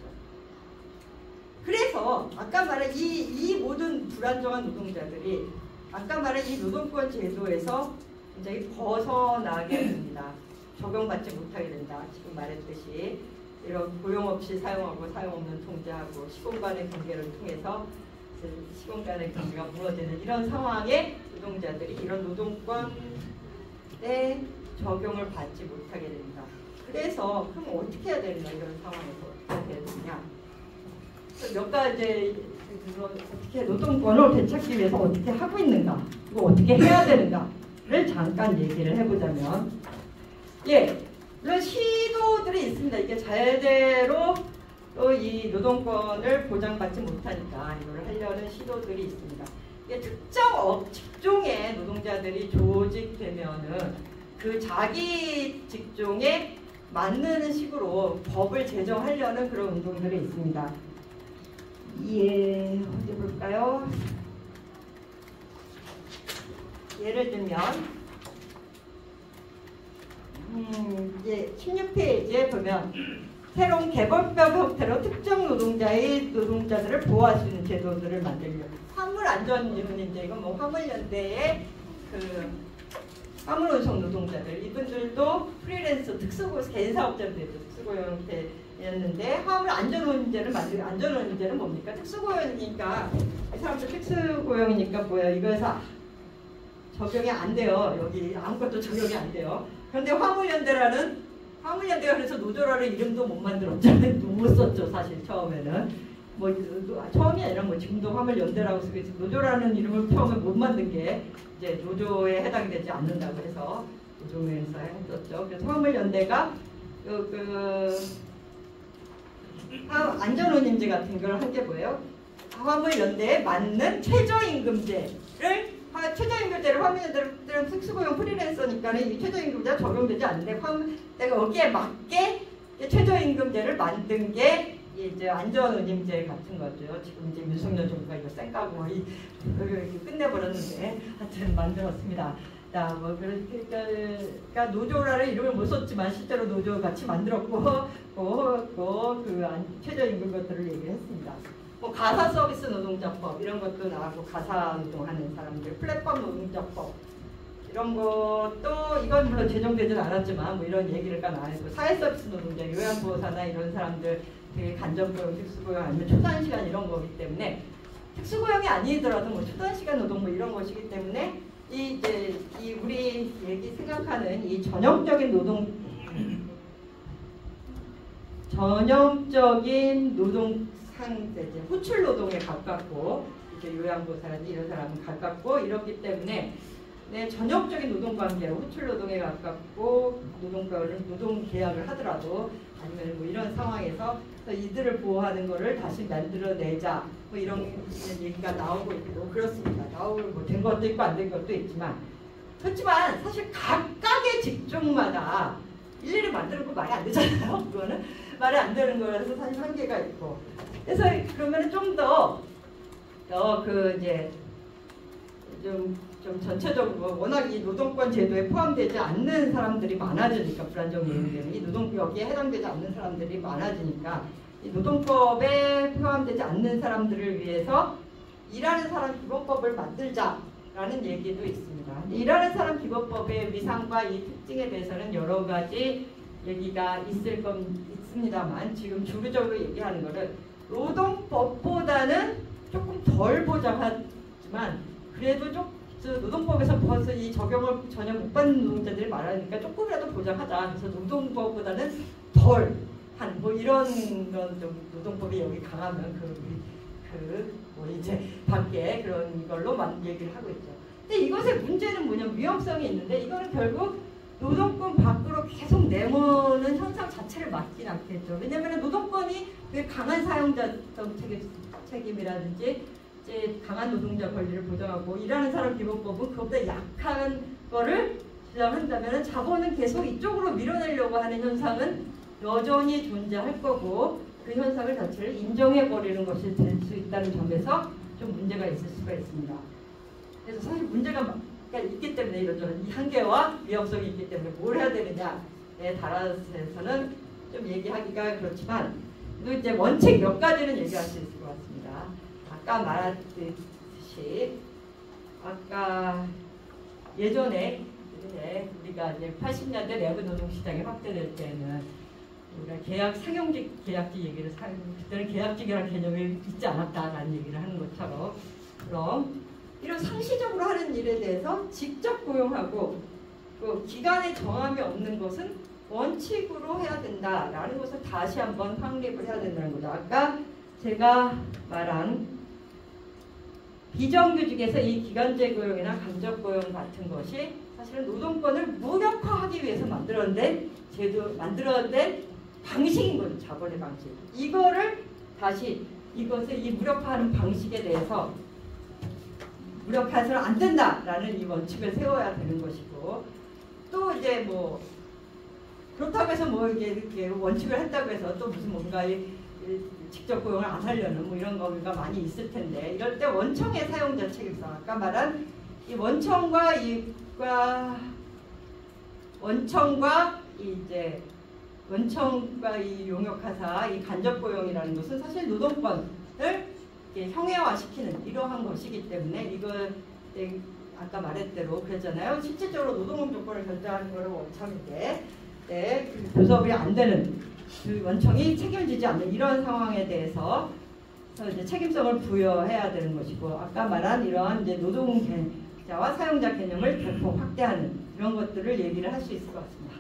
그래서 아까 말한 이 모든 불안정한 노동자들이 아까 말한 이 노동권 제도에서 굉장히 벗어나게 됩니다. 적용받지 못하게 된다. 지금 말했듯이 이런 고용 없이 사용하고 사용 없는 통제하고 시공 간의 경계를 통해서 시공 간의 경계가 무너지는 이런 상황에 노동자들이 이런 노동권에 적용을 받지 못하게 됩니다. 그래서 그럼 어떻게 해야 되는가, 이런 상황에서 어떻게 해야 되느냐. 몇 가지 어떻게 노동권을 되찾기 위해서 어떻게 하고 있는가, 그리고 어떻게 해야 되는가를 잠깐 얘기를 해보자면, 이런 시도들이 있습니다. 이게 제대로 또 이 노동권을 보장받지 못하니까 이걸 하려는 시도들이 있습니다. 이게 특정 직종의 노동자들이 조직되면은 그 자기 직종에 맞는 식으로 법을 제정하려는 그런 운동들이 있습니다. 어디 볼까요? 예를 들면 이제 16페이지에 보면 새로운 개벌법 형태로 특정 노동자들을 보호할 수 있는 제도들을 만들려고. 화물안전이론인데 이건 뭐 화물연대의 그 화물운송 노동자들, 이분들도 프리랜서 개인사업자들이죠. 특수고용 형태였는데 화물안전운전제를 만들고, 안전운전제는 뭡니까? 특수고용이니까 이 사람들 특수고용이니까 뭐예요? 이거에서 적용이 안 돼요. 여기 아무것도 적용이 안 돼요. 그런데 화물연대가 그래서 노조라는 이름도 못 만들었죠. 못 썼죠, 사실 처음에는. 뭐 처음이 아니라 뭐 지금도 화물연대라고 쓰고 있어요. 노조라는 이름을 처음에 못 만든 게 이제 노조에 해당이 되지 않는다고 해서 노조에서 했었죠. 그래서 화물연대가 안전운임제 같은 걸 한 게 뭐예요? 화물연대에 맞는 최저임금제를 화물연대는 특수고용 프리랜서니까는 이 최저임금제가 적용되지 않는데 내가 거기에 맞게 최저임금제를 만든 게 이제 안전운임제 같은 거죠. 지금 이제 윤석열 정부가 이거 쌩까고 끝내버렸는데 하여튼 만들었습니다. 그러니까 노조라는 이름을 못 썼지만 실제로 노조 같이 만들었고 최저임금 것들을 얘기했습니다. 뭐 가사 서비스 노동자법 이런 것도 나왔고, 가사 노동하는 사람들, 플랫폼 노동자법 이런 것도, 이건 물론 제정되진 않았지만 뭐 이런 얘기가 나왔고, 사회 서비스 노동자, 요양보호사나 이런 사람들 되게 간접고용, 특수고용 아니면 초단시간 이런 거기 때문에, 특수고용이 아니더라도 뭐 초단시간 노동 뭐 이런 것이기 때문에 이 우리 얘기 생각하는 이 전형적인 노동 상대제, 호출 노동에 가깝고, 이제 요양보호사라든지 이런 사람은 가깝고 이렇기 때문에 전형적인 노동관계로 호출 노동에 가깝고, 노동 계약을 하더라도 아니면 뭐 이런 상황에서 이들을 보호하는 거를 다시 만들어내자 뭐 이런 얘기가 나오고 있고 그렇습니다. 뭐 된 것도 있고 안 된 것도 있지만, 그렇지만 사실 각각의 직종마다 일일이 만드는 거 말이 안 되잖아요. 그거는 말이 안 되는 거라서 사실 한계가 있고. 그래서 그러면 좀 더 좀 전체적으로 워낙 이 노동권 제도에 포함되지 않는 사람들이 많아지니까, 불안정 요인들은 이 여기에 해당되지 않는 사람들이 많아지니까 이 노동법에 포함되지 않는 사람들을 위해서 일하는 사람 기본법을 만들자라는 얘기도 있습니다. 일하는 사람 기본법의 위상과 이 특징에 대해서는 여러 가지 얘기가 있습니다만, 지금 주류적으로 얘기하는 것은 노동법보다는 조금 덜 보장하지만 그래도 노동법에서 벌써 이 적용을 전혀 못 받는 노동자들이 많으니까 조금이라도 보장하자. 그래서 노동법보다는 덜한 뭐 이런 건 좀 노동법이 여기 강하면 뭐 이제 밖에 그런 걸로 얘기를 하고 있죠. 근데 이것의 문제는 뭐냐면 위험성이 있는데, 이거는 결국 노동권 밖으로 계속 내모는 현상 자체를 막진 않겠죠. 왜냐하면 노동권이 강한 사용자성 책임이라든지 이제 강한 노동자 권리를 보장하고, 일하는 사람 기본법은 그것보다 약한 거를 주장한다면 자본은 계속 이쪽으로 밀어내려고 하는 현상은 여전히 존재할 거고, 그 현상을 자체를 인정해버리는 것이 될 수 있다는 점에서 좀 문제가 있을 수가 있습니다. 그래서 사실 문제가 있기 때문에 이런저런 이 한계와 위험성이 있기 때문에 뭘 해야 되느냐에 따라서는 좀 얘기하기가 그렇지만, 또 이제 원칙 몇 가지는 얘기할 수 있을 것 같습니다. 아까 말했듯이 아까 예전에 우리가 이제 80년대 내부 노동 시장이 확대될 때는 우리가 계약 상용직 계약직 얘기를 그때는 계약직이라는 개념이 있지 않았다라는 얘기를 하는 것처럼 그럼 이런 상시적으로 하는 일에 대해서 직접 고용하고 그 기간의 정함이 없는 것은 원칙으로 해야 된다라는 것을 다시 한번 확립을 해야 된다는 거죠. 아까 제가 말한 비정규직에서 이 기간제 고용이나 간접 고용 같은 것이 사실은 노동권을 무력화하기 위해서 만들었는데 방식인 거죠. 자본의 방식. 이거를 다시 이것을 이 무력화하는 방식에 대해서 무력화해서는 안 된다라는 이 원칙을 세워야 되는 것이고 또 이제 뭐 그렇다고 해서 뭐 이렇게 원칙을 했다고 해서 또 무슨 뭔가 직접 고용을 안 하려는 뭐 이런 거가 많이 있을 텐데 이럴 때 원청의 사용자 책임성 아까 말한 이 원청과 이 용역하사 이 간접 고용이라는 것은 사실 노동권을 형해화시키는 이러한 것이기 때문에 이걸 아까 말했대로 그랬잖아요. 실질적으로 노동 조건을 결정하는 것은 원청인데 그 교섭이 안 되는 그 원청이 책임지지 않는 이런 상황에 대해서 이제 책임성을 부여해야 되는 것이고 아까 말한 이러한 이제 노동자와 사용자 개념을 대폭 확대하는 이런 것들을 얘기를 할 수 있을 것 같습니다.